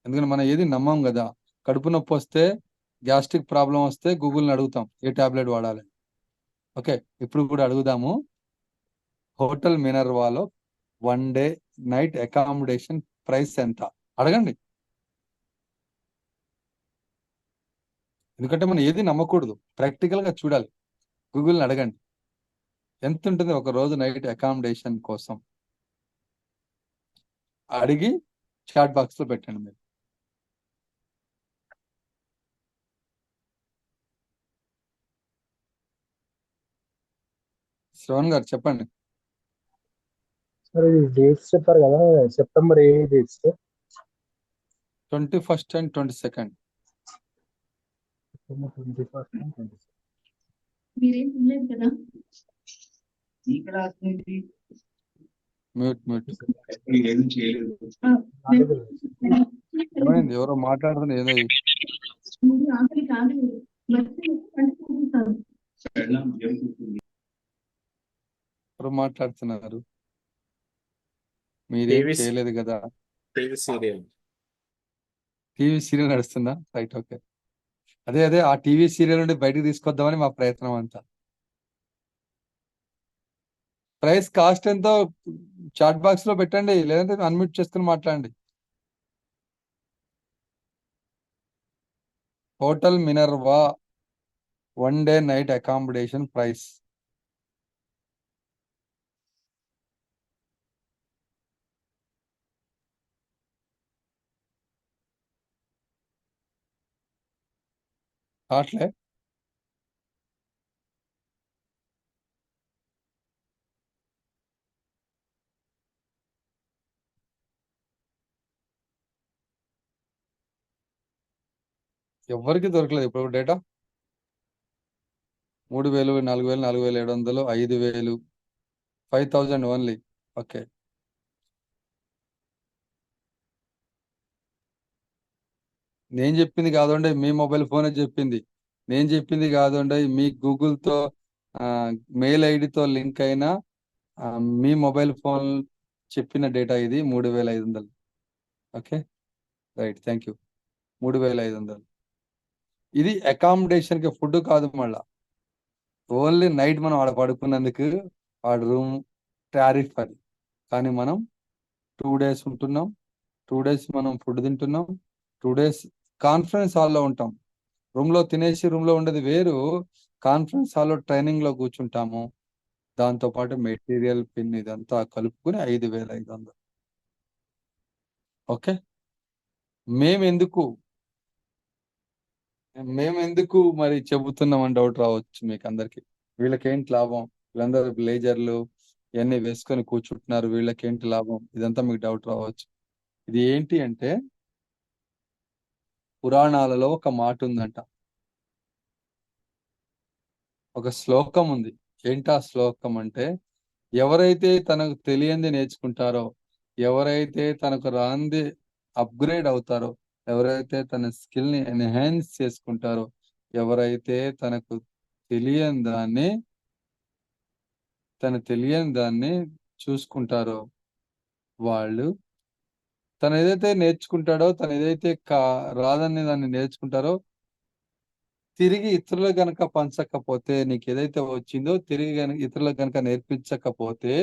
ఎందుకంటే మనం ఏది నమ్మం కదా. కడుపు నొప్పి వస్తే, గ్యాస్ట్రిక్ ప్రాబ్లం వస్తే గూగుల్ని అడుగుతాం ఏ టాబ్లెట్ వాడాలి. ఓకే, ఇప్పుడు కూడా అడుగుదాము. హోటల్ మినర్వాలో 1 డే నైట్ అకామిడేషన్ ప్రైస్ ఎంత అడగండి. ఎందుకంటే మనం ఏది నమ్మకూడదు, ప్రాక్టికల్ గా చూడాలి. గూగుల్ని అడగండి ఎంత ఉంటుంది ఒక రోజు నైట్ అకామిడేషన్ కోసం. అడిగి చాట్ బాక్స్ లో పెట్టండి మీరు. శ్రవణ్ గారు చెప్పండి. సార్ ఇది డేట్స్ చెప్పారు కదా, September A dates? 21st and 22nd. September 21st and 22nd. మీరేం తినలేదు కదా? Mute mute. ఏం చేయలేదు. ఏమైంది? ఎవరో మాట్లాడుతున్నారు ఏదో. ఆకలి కాలేదు. ఎవరు మాట్లాడుతున్నారు? మీరేం టీవీ చేయలేదు కదా. సీరియల్ టీవీ సీరియల్ నడుస్తుందా? Right, okay. అదే అదే ఆ టీవీ సీరియల్ నుండి బయటకు తీసుకొద్దామని మా ప్రయత్నం అంతా. ప్రైస్ కాస్ట్ ఎంతో చాట్ బాక్స్ లో పెట్టండి, లేదంటే అన్మ్యూట్ చేసుకుని మాట్లాడండి. Hotel Minerva 1 day night accommodation price. కాట్లే ఎవరికి దొరకలేదు ఇప్పుడు డేటా. 3,000, 4,000, 4,700, 5,000, 5,000 ఓన్లీ. ఓకే. నేను చెప్పింది కాదండి, మీ మొబైల్ ఫోనే చెప్పింది. నేను చెప్పింది కాదండి, మీ గూగుల్తో మెయిల్ ఐడితో లింక్ అయిన మీ మొబైల్ ఫోన్ చెప్పిన డేటా ఇది 3,500. Okay, right, thank you. 3,500 ఇది అకామిడేషన్ కి, ఫుడ్ కాదు. మళ్ళా ఓన్లీ నైట్ మనం ఆడ పడుకున్నందుకు ఆడ రూమ్ టారిఫ్ అది. కానీ మనం 2 days ఉంటున్నాం, 2 days మనం ఫుడ్ తింటున్నాం, 2 days కాన్ఫరెన్స్ హాల్లో ఉంటాం. రూమ్ లో తినేసి రూమ్ లో ఉండేది వేరు, కాన్ఫరెన్స్ హాల్లో ట్రైనింగ్ లో కూర్చుంటాము. దాంతో పాటు మెటీరియల్, పిన్ ఇదంతా కలుపుకుని 5,500. ఓకే. మేమెందుకు మరి చెబుతున్నామని డౌట్ రావచ్చు మీకు అందరికి. వీళ్ళకేంటి లాభం, వీళ్ళందరూ బ్లేజర్లు ఇవన్నీ వేసుకొని కూర్చుంటున్నారు, వీళ్ళకేంటి లాభం, ఇదంతా మీకు డౌట్ రావచ్చు. ఇది ఏంటి అంటే, పురాణాలలో ఒక మాట ఉందంట, ఒక శ్లోకం ఉంది. ఏంటా శ్లోకం అంటే, ఎవరైతే తనకు తెలియంది నేర్చుకుంటారో, ఎవరైతే తనకు రాంది అప్గ్రేడ్ అవుతారో, ఎవరైతే తన స్కిల్ ని ఎన్హాన్స్ చేసుకుంటారో, ఎవరైతే తనకు తెలియని దాన్ని చూసుకుంటారో, వాళ్ళు తను ఏదైతే నేర్చుకుంటాడో, తను ఏదైతే రాదని దాన్ని నేర్చుకుంటారో, తిరిగి ఇతరులు గనక పంచకపోతే, నీకు ఏదైతే వచ్చిందో తిరిగి ఇతరులకు గనక నేర్పించకపోతే,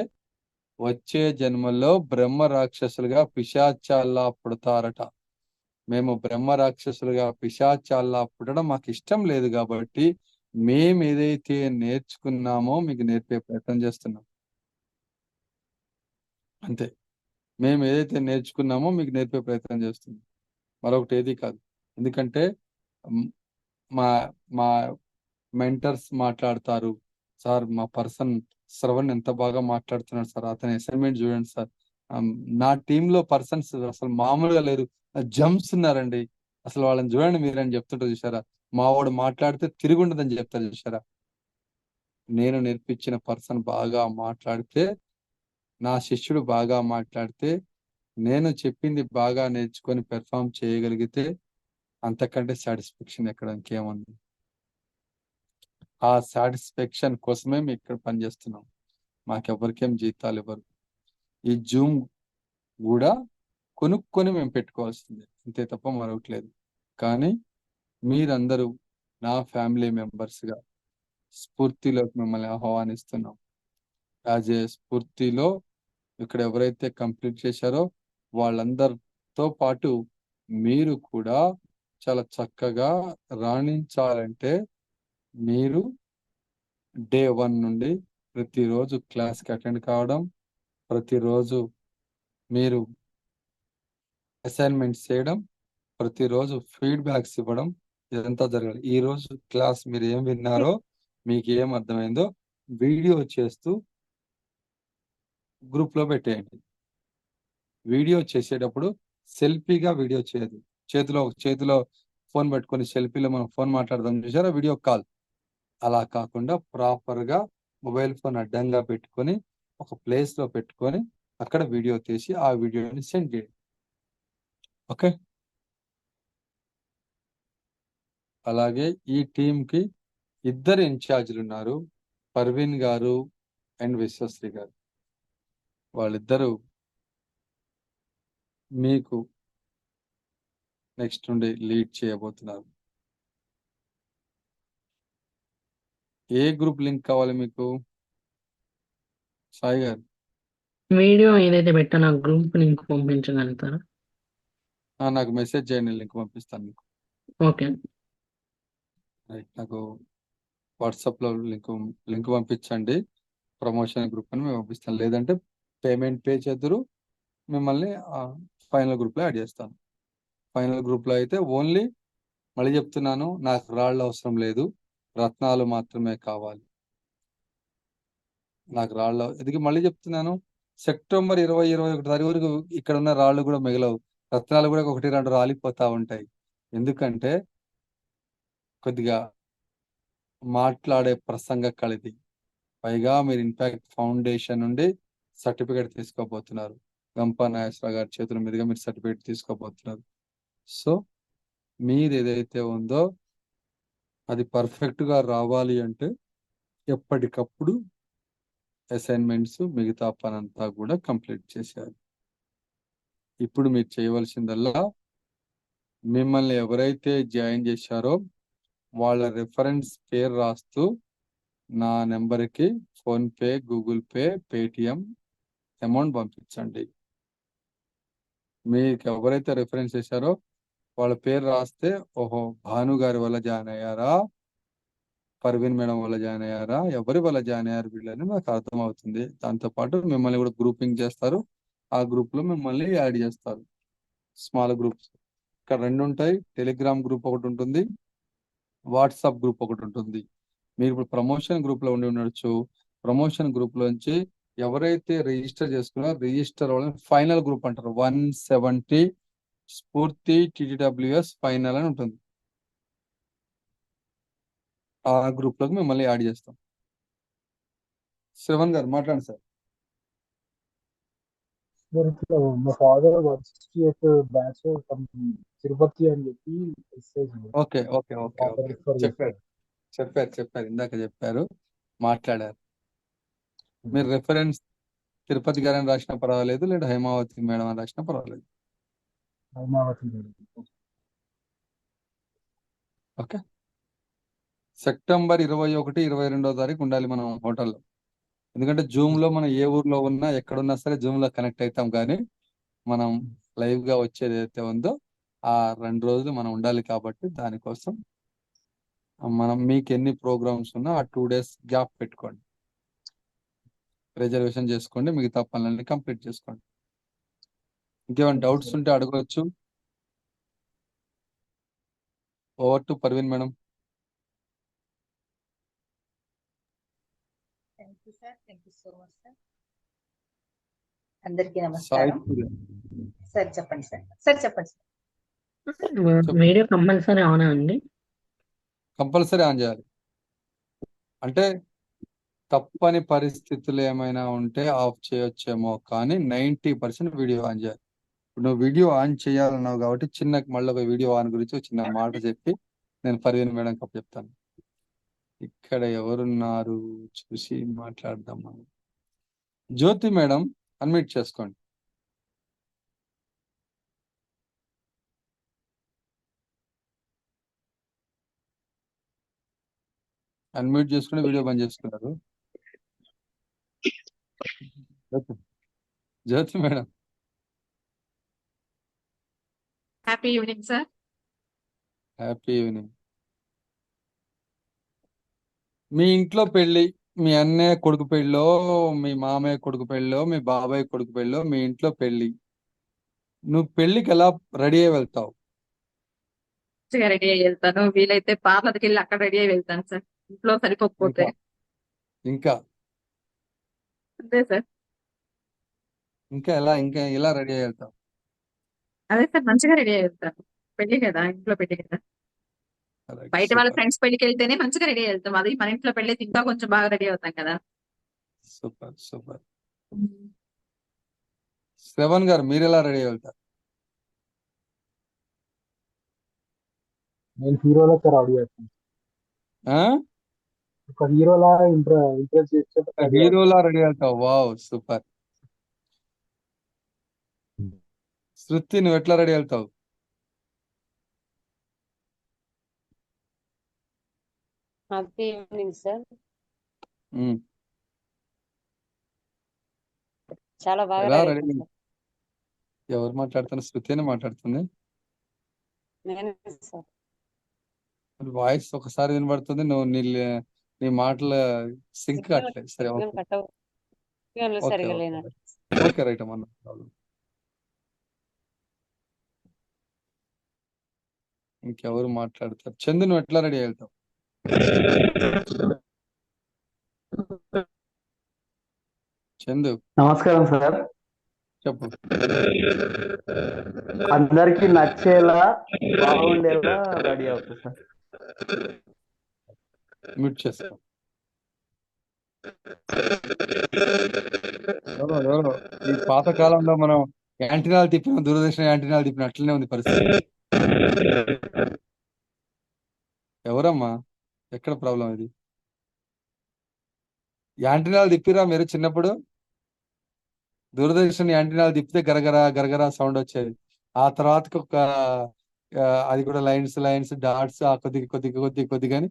వచ్చే జన్మలో బ్రహ్మ రాక్షసులుగా పిశాచాల్లా పుడతారట. మేము బ్రహ్మ రాక్షసులుగా పిశాచాల్లా పుట్టడం మాకు ఇష్టం లేదు కాబట్టి మేము ఏదైతే నేర్చుకున్నామో మీకు నేర్పే ప్రయత్నం చేస్తున్నాం. అంతే. మేము ఏదైతే నేర్చుకున్నామో మీకు నేర్పే ప్రయత్నం చేస్తున్నాం, మరొకటి ఏది కాదు. ఎందుకంటే మా మా మెంటర్స్ మాట్లాడతారు, సార్ మా పర్సన్ శ్రవణ్ ఎంత బాగా మాట్లాడుతున్నాడు సార్, అతని అసైన్మెంట్ చూడండి సార్. నా టీంలో పర్సన్స్ అసలు మామూలుగా లేరు, జంప్స్ ఉన్నారండి, అసలు వాళ్ళని చూడండి మీరని చెప్తుంటారు చూసారా. మా వాడు మాట్లాడితే తిరిగి ఉండదని చెప్తారు చూసారా. నేను నేర్పించిన పర్సన్ బాగా మాట్లాడితే, నా శిష్యుడు బాగా మాట్లాడితే, నేను చెప్పింది బాగా నేర్చుకొని పెర్ఫామ్ చేయగలిగితే, అంతకంటే సాటిస్ఫాక్షన్ ఎక్కడ ఇంకేముంది. ఆ సాటిస్ఫాక్షన్ కోసమే మేము ఇక్కడ పనిచేస్తున్నాం. మాకెవరికేం జీతాలు ఇవ్వరు. ఈ జూమ్ కూడా కొనుక్కొని మేము పెట్టుకోవాల్సిందే, అంతే తప్ప మరొకటి లేదు. కానీ మీరందరూ నా ఫ్యామిలీ మెంబర్స్గా స్ఫూర్తిలోకి మిమ్మల్ని ఆహ్వానిస్తున్నాం. యాజ్ ఏ స్ఫూర్తిలో ఇక్కడ ఎవరైతే కంప్లీట్ చేశారో వాళ్ళందరితో పాటు మీరు కూడా చాలా చక్కగా రాణించాలంటే, మీరు డే 1 నుండి ప్రతిరోజు క్లాస్కి అటెండ్ కావడం, ప్రతిరోజు మీరు అసైన్మెంట్స్ చేయడం, ప్రతిరోజు ఫీడ్బ్యాక్స్ ఇవ్వడం, ఇదంతా జరగాలి. ఈ రోజు క్లాస్ మీరు ఏం విన్నారో, మీకు ఏం అర్థమైందో వీడియో చేస్తూ గ్రూప్ లో పెట్టేయండి. వీడియో చేసేటప్పుడు సెల్ఫీగా వీడియో చేయదు. చేతిలో ఫోన్ పెట్టుకొని సెల్ఫీలో మనం ఫోన్ మాట్లాడదాం చూసారా, వీడియో కాల్. అలా కాకుండా ప్రాపర్ గా మొబైల్ ఫోన్ అడ్డంగా పెట్టుకొని ఒక ప్లేస్ లో పెట్టుకొని అక్కడ వీడియో తీసి ఆ వీడియోని సెండ్ చేయండి. ఓకే. అలాగే ఈ టీంకి 2 ఇన్ఛార్జీలు ఉన్నారు, పర్వీన్ గారు అండ్ విశ్వశ్రీ గారు. వాళ్ళిద్దరూ మీకు నెక్స్ట్ నుండి లీడ్ చేయబోతున్నారు. ఏ గ్రూప్ లింక్ కావాలి మీకు సాయి గారు? వీడియో ఏదైతే పెట్టానో ఆ గ్రూప్ లింక్ పంపించగలుగుతారా? నాకు మెసేజ్ చేయండి, లింక్ పంపిస్తాను మీకు. ఓకే. నాకు వాట్సాప్లో లింక్ పంపించండి, ప్రమోషన్ గ్రూప్ అని మేము పంపిస్తాను. లేదంటే పేమెంట్ పే చేద్దరు, మిమ్మల్ని ఫైనల్ గ్రూప్లో యాడ్ చేస్తాను. ఫైనల్ గ్రూప్లో అయితే ఓన్లీ, మళ్ళీ చెప్తున్నాను, నాకు రాళ్ళు అవసరం లేదు, రత్నాలు మాత్రమే కావాలి. నాకు రాళ్ళు ఎందుకు మళ్ళీ చెప్తున్నాను, సెప్టెంబర్ 20-21 తారీఖు వరకు ఇక్కడ ఉన్న రాళ్ళు కూడా మిగలవు, రత్నాలు కూడా 1-2 రాలిపోతా ఉంటాయి. ఎందుకంటే కొద్దిగా మాట్లాడే ప్రసంగ కళిది. పైగా మీరు ఇంపాక్ట్ ఫౌండేషన్ నుండి సర్టిఫికేట్ తీసుకోబోతున్నారు. గంపా నాగేశ్వరరావు గారి చేతుల మీదుగా మీరు సర్టిఫికేట్ తీసుకోబోతున్నారు. సో మీరు ఏదైతే ఉందో అది పర్ఫెక్ట్ గా రావాలి అంటే ఎప్పటికప్పుడు అసైన్మెంట్స్ మిగతా పనంతా కూడా కంప్లీట్ చేశారు. ఇప్పుడు మీరు చేయవలసిందల్లా మిమ్మల్ని ఎవరైతే జాయిన్ చేశారో వాళ్ళ రెఫరెన్స్ పేరు రాస్తూ నా నెంబర్కి PhonePe, Google pay, Paytm amount పంపించండి. మీకు ఎవరైతే రెఫరెన్స్ చేశారో వాళ్ళ పేరు రాస్తే, ఓహో భాను గారి వల్ల జాయిన్ అయ్యారా, పర్వీన్ మేడం వల్ల జాయిన్ అయ్యారా, ఎవరి వల్ల జాయిన్ అయ్యారు వీళ్ళని నాకు అర్థమవుతుంది. దాంతోపాటు మిమ్మల్ని కూడా గ్రూపింగ్ చేస్తారు. ఆ గ్రూప్ లో మిమ్మల్ని యాడ్ చేస్తారు. స్మాల్ గ్రూప్స్ ఇక్కడ 2 ఉంటాయి. టెలిగ్రామ్ గ్రూప్ ఒకటి ఉంటుంది, వాట్సాప్ గ్రూప్ ఒకటి ఉంటుంది. మీరు ఇప్పుడు ప్రమోషన్ గ్రూప్ లో ఉండి ఉండొచ్చు. ప్రమోషన్ గ్రూప్ లోంచి ఎవరైతే రిజిస్టర్ చేసుకున్నారో రిజిస్టర్ వాళ్ళని ఫైనల్ గ్రూప్ అంటారు. 170 స్ఫూర్తి టిటిడబ్ల్యూఎస్ ఫైనల్ అని ఉంటుంది. ఆ గ్రూప్ లోకి మిమ్మల్ని యాడ్ చేస్తాం. శ్రవణ్ గారు మాట్లాడండి సార్. సార్ ఇట్లా మా ఫాదర్ 168 బ్యాచ్ తిరుపతి అని చెప్పి message okay okay okay okay refer చెప్పారు చెప్పారు చెప్పారు ఇందాక చెప్పారు, మాట్లాడారు. మీరు రెఫరెన్స్ తిరుపతి గారని రాసినా పర్వాలేదు, లేదా హైమావతి మేడం అని రాసినా పర్వాలేదు. హైమావతి. ఓకే. సెప్టెంబర్ 21, 22వ తారీఖు ఉండాలి మనం హోటల్లో. ఎందుకంటే జూమ్ లో మనం ఏ ఊర్లో ఉన్నా ఎక్కడున్నా సరే జూమ్ లో కనెక్ట్ అవుతాం, కానీ మనం లైవ్ గా వచ్చేది ఏదైతే ఉందో ఆ 2 రోజులు మనం ఉండాలి. కాబట్టి దానికోసం మనం మీకు ఎన్ని ప్రోగ్రామ్స్ ఉన్నా ఆ 2 days గ్యాప్ పెట్టుకోండి, రిజర్వేషన్ చేసుకోండి, మిగతా పనులన్నీ కంప్లీట్ చేసుకోండి. ఇంకేమైనా డౌట్స్ ఉంటే అడగవచ్చు. Over to Parveen madam. Thank you sir, thank you so much sir. అందరికీ సాయి నమస్కారం. సార్ చెప్పండి సార్. సార్ చెప్పండి సార్. వీడియో కంపల్సరీ అవునా అండి? కంపల్సరీ ఆన్ చేయాలి. అంటే తప్పని పరిస్థితులు ఏమైనా ఉంటే ఆఫ్ చేయొచ్చేమో, కానీ 90% వీడియో ఆన్ చేయాలి. ఇప్పుడు నువ్వు వీడియో ఆన్ చేయాలన్నావు కాబట్టి మళ్ళీ ఒక వీడియో ఆన్ గురించి ఒక చిన్న మాట చెప్పి నేను పర్వీన్ మేడం కప్పు చెప్తాను. ఇక్కడ ఎవరున్నారు చూసి మాట్లాడదాం మనం. జ్యోతి మేడం అన్మ్యూట్ చేసుకోండి. అన్మ్యూట్ చేసుకుని వీడియో బంద్ చేసుకున్నారు. Jyoti madam. Happy evening sir. Happy evening. మీ ఇంట్లో పెళ్ళి, మీ అన్నయ్య కొడుకు పెళ్ళో, మీ మామయ్య కొడుకు పెళ్ళో, మీ బాబాయ్ కొడుకు పెళ్ళో, మీ ఇంట్లో పెళ్ళి, నువ్వు పెళ్ళికి ఎలా రెడీ అయ్యి వెళ్తావు? మంచిగా రెడీ అయ్యి వెళ్తాను. వీలైతే పార్లర్కి వెళ్ళి అక్కడ రెడీ అయ్యి వెళ్తాను సార్, ఇంట్లో సరిపోకపోతే. ఇంకా అంతే సార్. ఇంకా ఎలా రెడీ అయ్యి వెళ్తావు? అదే సార్, మంచిగా రెడీ అయ్యి వెళ్తాను. పెళ్లి కదా, ఇంట్లో పెళ్లి కదా. బయట వాళ్ళ ఫ్రెండ్స్ పెళ్లికి వెళ్తేనే మంచిగా రెడీ వెళ్తాం. అది మన ఇంట్లో పెళ్లి ఇంకా కొంచెం బాగా రెడీ అవుతాం కదా. Super super. శ్రవణ్ గారు మీరు ఎలా రెడీ అయ్యి వెళ్తారు? నేను హీరోలతో రెడీ అవుతాను. ఒక హీరోలా ఇంప్రెస్ చేస్తే హీరోలా రెడీ అవుతావు. Wow super. శృతి నువ్వు ఎట్లా రెడీ వెళ్తావు? Happy evening sir. చాలా బాగా ఎలా రెడీ రెడీ? అవుతాను సార్. ఎవరు మాట్లాడుతున్నారు? శృతినే మాట్లాడుతుంది. నేనే సార్. వాయిస్ ఒకసారి వినబడుతుంది, నువ్వు నీ మాటల సింక్ సిగ్నల్ అట్లే. సరే signal okay cut signal okay సరిగా ఓకే లేనట్టు. ఓకే రైట్ అమ్మా, no problem. ఇంకెవరు మాట్లాడతారు? చందు నువ్వు ఎట్లా రెడీ వెళ్తావు? చందు నమస్కారం సార్. చెప్పు. అందరికి నచ్చేలా బాగుండేలా రెడీ అవుతుంది సార్. మ్యూట్ చేసుకో. ఎవరో ఈ పాత కాలంలో మనం యాంటీనాలు తిప్పిన దూరదర్శన యాంటీనాలు తిప్పిన అట్లనే ఉంది పరిస్థితి. ఎవరమ్మా? ఎక్కడ ప్రాబ్లం ఇది? యాంటీనాలు తిప్పిరా మీరు చిన్నప్పుడు? దూరదర్శన్ యాంటీనాలు తిప్పితే గరగర గరగర సౌండ్ వచ్చేది. ఆ తర్వాతకి ఒక అది కూడా లైన్స్ డాట్స్ కొద్దిగాని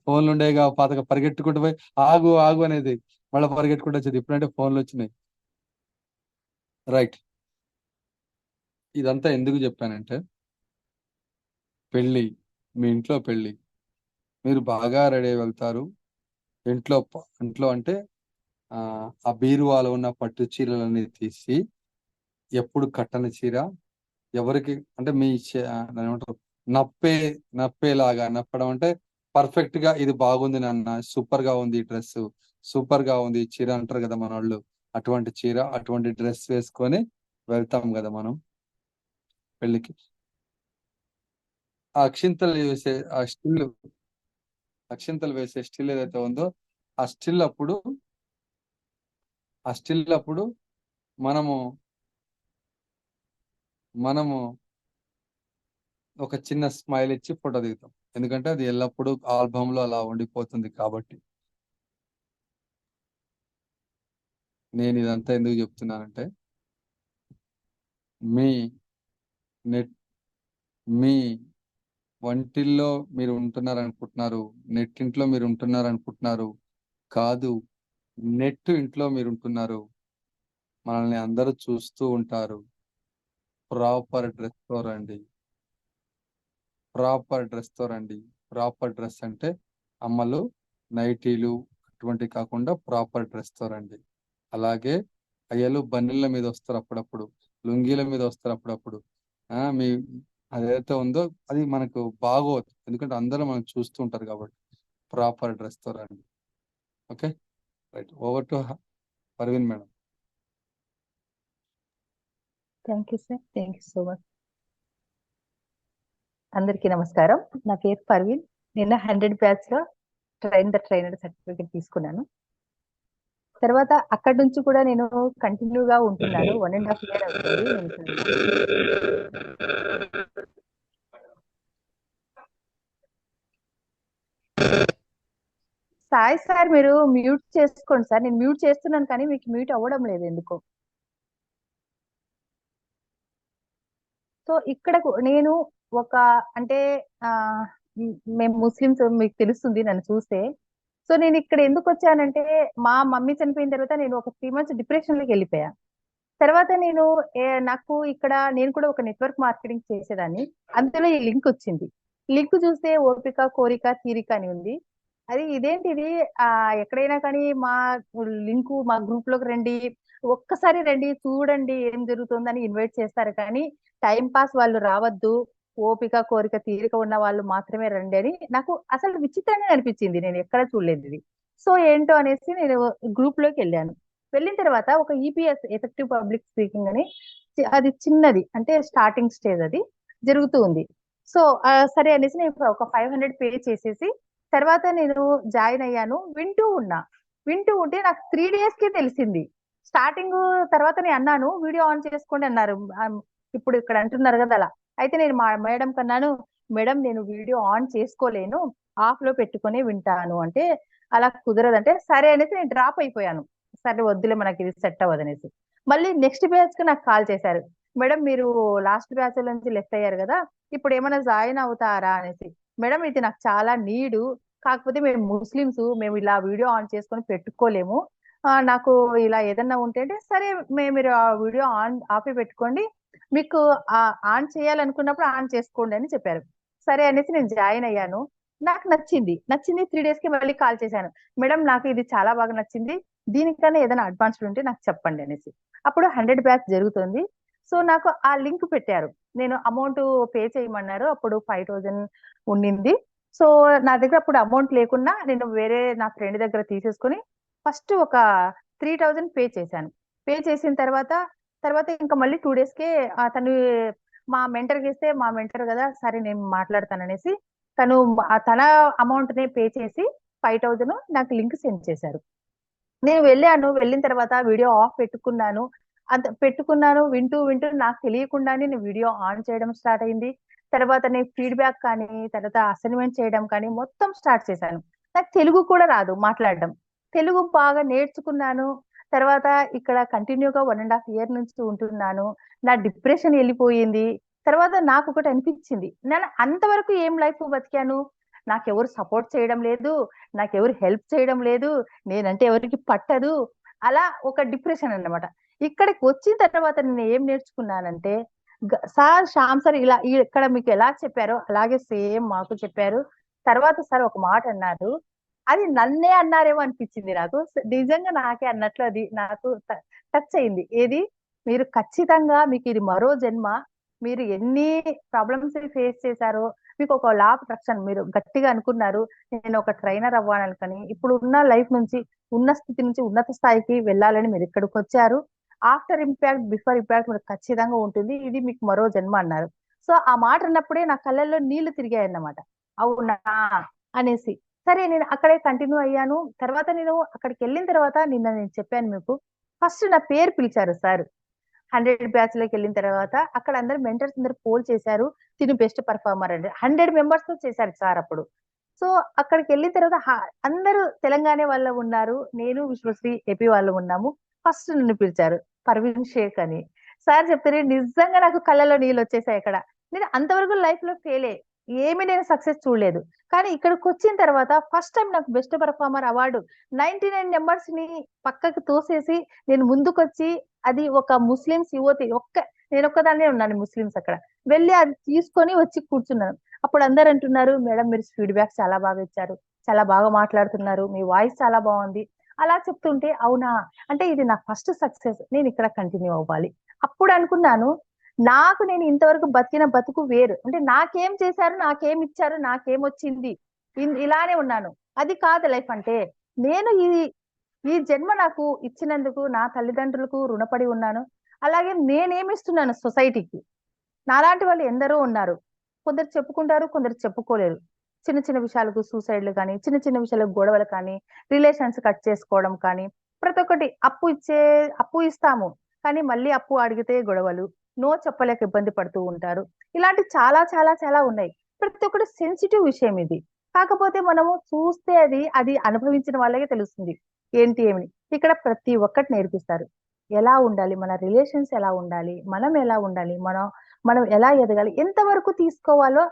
ఫోన్లు ఉండేగా పాతగా పరిగెట్టుకుంటూ పోయి ఆగు ఆగు అనేది మళ్ళీ పరిగెట్టుకుంటూ వచ్చేది. ఇప్పుడంటే ఫోన్లు వచ్చినాయి. రైట్. ఇదంతా ఎందుకు చెప్పానంటే, పెళ్ళి, మీ ఇంట్లో పెళ్ళి, మీరు బాగా రెడీ అయి వెళ్తారు. ఇంట్లో అంటే ఆ బీరువాలో ఉన్న పట్టు చీరలన్నీ తీసి, ఎప్పుడు కట్టని చీర ఎవరికి అంటే మీ దాన్ని ఏమంటారు, నప్పేలాగా నప్పడం అంటే పర్ఫెక్ట్ గా ఇది బాగుంది నాన్న, సూపర్ గా ఉంది డ్రెస్, సూపర్ గా ఉంది చీర అంటారు కదా మన వాళ్ళు. అటువంటి చీర, అటువంటి డ్రెస్ వేసుకొని వెళ్తాం కదా మనం పెళ్లికి. ఆ అక్షింతలు వేసే అక్షింతలు వేసే స్టిల్ ఏదైతే ఉందో ఆ స్టిల్ అప్పుడు మనము ఒక చిన్న స్మైల్ ఇచ్చి ఫోటో దిగుతాం. ఎందుకంటే అది ఎల్లప్పుడూ ఆల్బమ్ లో అలా ఉండిపోతుంది కాబట్టి. నేను ఇదంతా ఎందుకు చెప్తున్నానంటే, మీ వంటిల్లో మీరు ఉంటున్నారనుకుంటున్నారు, నెట్టింట్లో మీరు ఉంటున్నారనుకుంటున్నారు. కాదు, నెట్ ఇంట్లో మీరు ఉంటున్నారు. మనల్ని అందరూ చూస్తూ ఉంటారు. ప్రాపర్ డ్రెస్తో రండి. ప్రాపర్ డ్రెస్ అంటే అమ్మలు నైటీలు అటువంటి కాకుండా ప్రాపర్ డ్రెస్తో రండి. అలాగే అయ్యలు బన్నీల మీద వస్తారు అప్పుడప్పుడు, లుంగీల మీద వస్తారు అప్పుడప్పుడు. మీ అదైతే ఉందో అది మనకు బాగోదు, ఎందుకంటే అందరూ మనం చూస్తూ ఉంటారు కాబట్టి. ప్రాపర్ డ్రెస్తో రండి. Okay, right. Over to Parveen madam. Thank you sir, thank you so much. అందరికీ నమస్కారం. నా పేరు పర్వీన్. నిన్న 100 బ్యాచ్ లో ట్రైనర్ సర్టిఫికేట్ తీసుకున్నాను. తర్వాత అక్కడి నుంచి కూడా నేను కంటిన్యూగా ఉంటున్నాను. 1.5 year అవుతుంది నేను ఇక్కడ. సాయి సార్, మీరు మ్యూట్ చేసుకోండి సార్. నేను మ్యూట్ చేస్తున్నాను కానీ మీకు మ్యూట్ అవ్వడం లేదు ఎందుకో. సో ఇక్కడ నేను ఒక అంటే మేము ముస్లిమ్స్, మీకు తెలుస్తుంది నన్ను చూస్తే. సో నేను ఇక్కడ ఎందుకు వచ్చానంటే, మా మమ్మీ చనిపోయిన తర్వాత నేను ఒక 3 months డిప్రెషన్ లోకి వెళ్ళిపోయా. తర్వాత నాకు ఇక్కడ నేను కూడా ఒక నెట్వర్క్ మార్కెటింగ్ చేసేదాన్ని. అందులో ఈ లింక్ వచ్చింది. లింక్ చూస్తే ఓపిక, కోరిక, తీరిక అని ఉంది. అది ఇదేంటిది, ఎక్కడైనా కానీ మా లింకు మా గ్రూప్ లోకి రండి, ఒక్కసారి రండి, చూడండి ఏం జరుగుతుందని ఇన్వైట్ చేస్తారు కానీ టైం పాస్ వాళ్ళు రావద్దు, ఓపిక, కోరిక, తీరిక ఉన్న వాళ్ళు మాత్రమే రండి అని నాకు అసలు విచిత్రంగా అనిపించింది. నేను ఎక్కడ చూడలేదు ఇది. సో ఏంటో అనేసి నేను గ్రూప్ లోకి వెళ్ళాను. వెళ్ళిన తర్వాత ఒక ఈపీఎస్, ఎఫెక్టివ్ పబ్లిక్ స్పీకింగ్ అని, అది చిన్నది అంటే స్టార్టింగ్ స్టేజ్ అది జరుగుతూ ఉంది. సో సరే అనేసి నేను ఒక 500 పే చేసేసి తర్వాత నేను జాయిన్ అయ్యాను. వింటూ ఉంటే నాకు 3 days కి తెలిసింది. స్టార్టింగ్ తర్వాత నేను అన్నాను వీడియో ఆన్ చేసుకోండి అన్నారు. ఇప్పుడు ఇక్కడ అంటున్నారు కదా అలా. అయితే నేను మా మేడం కన్నాను, మేడం నేను వీడియో ఆన్ చేసుకోలేను, ఆఫ్ లో పెట్టుకొని వింటాను అంటే, అలా కుదరదంటే సరే అనేసి నేను డ్రాప్ అయిపోయాను. సరే వద్దులే మనకి ఇది సెట్ అవ్వదు అనేసి. మళ్ళీ నెక్స్ట్ బ్యాచ్ కి నాకు కాల్ చేశారు, మేడం మీరు లాస్ట్ బ్యాచ్ నుంచి లెఫ్ట్ అయ్యారు కదా, ఇప్పుడు ఏమైనా జాయిన్ అవుతారా అనేసి. మేడం ఇది నాకు చాలా నీడు, కాకపోతే మేము ముస్లిమ్స్, మేము ఇలా వీడియో ఆన్ చేసుకొని పెట్టుకోలేము, నాకు ఇలా ఏదన్నా ఉంటే అంటే సరే మీరు ఆ వీడియో ఆపి పెట్టుకోండి, మీకు ఆన్ చేయాలనుకున్నప్పుడు ఆన్ చేసుకోండి అని చెప్పారు. సరే అనేసి నేను జాయిన్ అయ్యాను. నాకు నచ్చింది 3 days కి మళ్ళీ కాల్ చేశాను, మేడం నాకు ఇది చాలా బాగా నచ్చింది, దీనికన్నా ఏదైనా అడ్వాన్స్డ్ ఉంటే నాకు చెప్పండి అనేసి. అప్పుడు 100 బ్యాచ్ జరుగుతుంది. సో నాకు ఆ లింక్ పెట్టారు, నేను అమౌంట్ పే చేయమన్నారు. అప్పుడు 5,000 ఉండింది. సో నా దగ్గర అప్పుడు అమౌంట్ లేకున్నా నేను వేరే నా ఫ్రెండ్ దగ్గర తీసేసుకొని ఫస్ట్ ఒక 3,000 పే చేశాను. పే చేసిన తర్వాత ఇంకా మళ్ళీ 2 days కే అతను మా మెంటర్కి ఇస్తే, మా మెంటర్ కదా సరే నేను మాట్లాడతాననేసి తను తన అమౌంట్ నే పే చేసి 5,000 నాకు లింక్ సెండ్ చేశారు. నేను వెళ్ళిన తర్వాత వీడియో ఆఫ్ పెట్టుకున్నాను. వింటూ వింటూ నాకు తెలియకుండానే నేను వీడియో ఆన్ చేయడం స్టార్ట్ అయింది. తర్వాత నేను ఫీడ్బ్యాక్ కానీ, తర్వాత అసైన్మెంట్ చేయడం కానీ మొత్తం స్టార్ట్ చేశాను. నాకు తెలుగు కూడా రాదు మాట్లాడడం. తెలుగు బాగా నేర్చుకున్నాను. తర్వాత ఇక్కడ కంటిన్యూగా 1.5 ఇయర్ నుంచి ఉంటున్నాను. నా డిప్రెషన్ వెళ్ళిపోయింది. తర్వాత నాకు ఒకటి అనిపించింది, నేను అంతవరకు ఏం లైఫ్ బతికాను, నాకెవరు సపోర్ట్ చేయడం లేదు, నాకెవరు హెల్ప్ చేయడం లేదు, నేనంటే ఎవరికి పట్టదు, అలా ఒక డిప్రెషన్ అన్నమాట. ఇక్కడికి వచ్చిన తర్వాత నేను ఏం నేర్చుకున్నానంటే, సార్ శ్యామ్ సార్ ఇలా ఇక్కడ మీకు ఎలా చెప్పారో అలాగే సేమ్ మాకు చెప్పారు. తర్వాత సార్ ఒక మాట అన్నారు, అది నన్నే అన్నారేమో అనిపించింది నాకు. నిజంగా నాకే అన్నట్లు అది నాకు టచ్ అయింది. ఏది, మీరు ఖచ్చితంగా మీకు ఇది మరో జన్మ, మీరు ఎన్ని ప్రాబ్లమ్స్ ఫేస్ చేశారో, మీకు ఒక లా ఆఫ్ అట్రాక్షన్ మీరు గట్టిగా అనుకున్నారు, నేను ఒక ట్రైనర్ అవ్వాలనుకని, ఇప్పుడు ఉన్న లైఫ్ నుంచి, ఉన్న స్థితి నుంచి ఉన్నత స్థాయికి వెళ్ళాలని మీరు ఇక్కడికి వచ్చారు. ఆఫ్టర్ ఇంపాక్ట్ బిఫోర్ ఇంపాక్ట్ మీకు ఖచ్చితంగా ఉంటుంది, ఇది మీకు మరో జన్మ అన్నారు. సో ఆ మాట అన్నప్పుడే నా కళ్ళల్లో నీళ్లు తిరిగాయి అన్నమాట. అవునా అనేసి, సరే నేను అక్కడే కంటిన్యూ అయ్యాను. తర్వాత నేను అక్కడికి వెళ్ళిన తర్వాత నేను చెప్పాను మీకు, ఫస్ట్ నా పేరు పిలిచారు సార్. 100 బ్యాచ్ లోకి వెళ్ళిన తర్వాత అక్కడ అందరు మెంటర్స్ అందరు పోల్ చేశారు, తిను బెస్ట్ పర్ఫార్మర్ అంటే 100 మెంబర్స్ తో చేశారు సార్ అప్పుడు. సో అక్కడికి వెళ్ళిన తర్వాత అందరూ తెలంగాణ వాళ్ళు ఉన్నారు, నేను విశ్వశ్రీ ఏపీ వాళ్ళు ఉన్నాము. ఫస్ట్ నన్ను పిలిచారు, పర్వీన్ షేక్ అని. సార్ చెప్తే నిజంగా నాకు కళ్ళలో నీళ్ళు వచ్చేసాయి. అక్కడ నేను అంతవరకు లైఫ్ లో ఫెయిలే, ఏమీ నేను సక్సెస్ చూడలేదు. కానీ ఇక్కడికి వచ్చిన తర్వాత ఫస్ట్ టైం నాకు బెస్ట్ పర్ఫార్మర్ అవార్డు 99 నెంబర్స్ ని పక్కకు తోసేసి నేను ముందుకొచ్చి, అది ఒక ముస్లిమ్స్ యువతి, నేను ఒక్కదాన్నే ఉన్నాను ముస్లిమ్స్ అక్కడ, వెళ్ళి అది తీసుకొని వచ్చి కూర్చున్నాను. అప్పుడు అందరు అంటున్నారు, మేడం మీరు ఫీడ్బ్యాక్ చాలా బాగా ఇచ్చారు, చాలా బాగా మాట్లాడుతున్నారు, మీ వాయిస్ చాలా బాగుంది. అలా చెప్తుంటే అవునా అంటే ఇది నా ఫస్ట్ సక్సెస్, నేను ఇక్కడ కంటిన్యూ అవ్వాలి. అప్పుడు అనుకున్నాను, నేను ఇంతవరకు బతికిన బతుకు వేరు, అంటే నాకేం చేశారు, నాకేం ఇచ్చారు, నాకేం వచ్చింది, ఇలానే ఉన్నాను, అది కాదు లైఫ్ అంటే. నేను ఈ జన్మ నాకు ఇచ్చినందుకు నా తల్లిదండ్రులకు రుణపడి ఉన్నాను. అలాగే నేనేమిస్తున్నాను సొసైటీకి. నాలాంటి వాళ్ళు ఎందరో ఉన్నారు, కొందరు చెప్పుకుంటారు, కొందరు చెప్పుకోలేరు. చిన్న చిన్న విషయాలకు సూసైడ్లు కానీ, చిన్న చిన్న విషయాలకు గొడవలు కానీ, రిలేషన్స్ కట్ చేసుకోవడం కానీ, ప్రతి ఒక్కటి అప్పు ఇస్తాము కానీ మళ్ళీ అప్పు అడిగితే గొడవలు, నో చెప్పలేక ఇబ్బంది పడుతూ ఉంటారు. ఇలాంటి చాలా చాలా చాలా ఉన్నాయి. ప్రతి ఒక్కటి సెన్సిటివ్ విషయం ఇది. కాకపోతే మనము చూస్తే అది అనుభవించిన వాళ్ళకే తెలుస్తుంది ఏంటి ఏమని. ఇక్కడ ప్రతి ఒక్కటి నేర్పిస్తారు, ఎలా ఉండాలి, మన రిలేషన్స్ ఎలా ఉండాలి, మనం ఎలా ఉండాలి, మనం ఎలా ఎదగాలి, ఎంతవరకు తీసుకోవాలో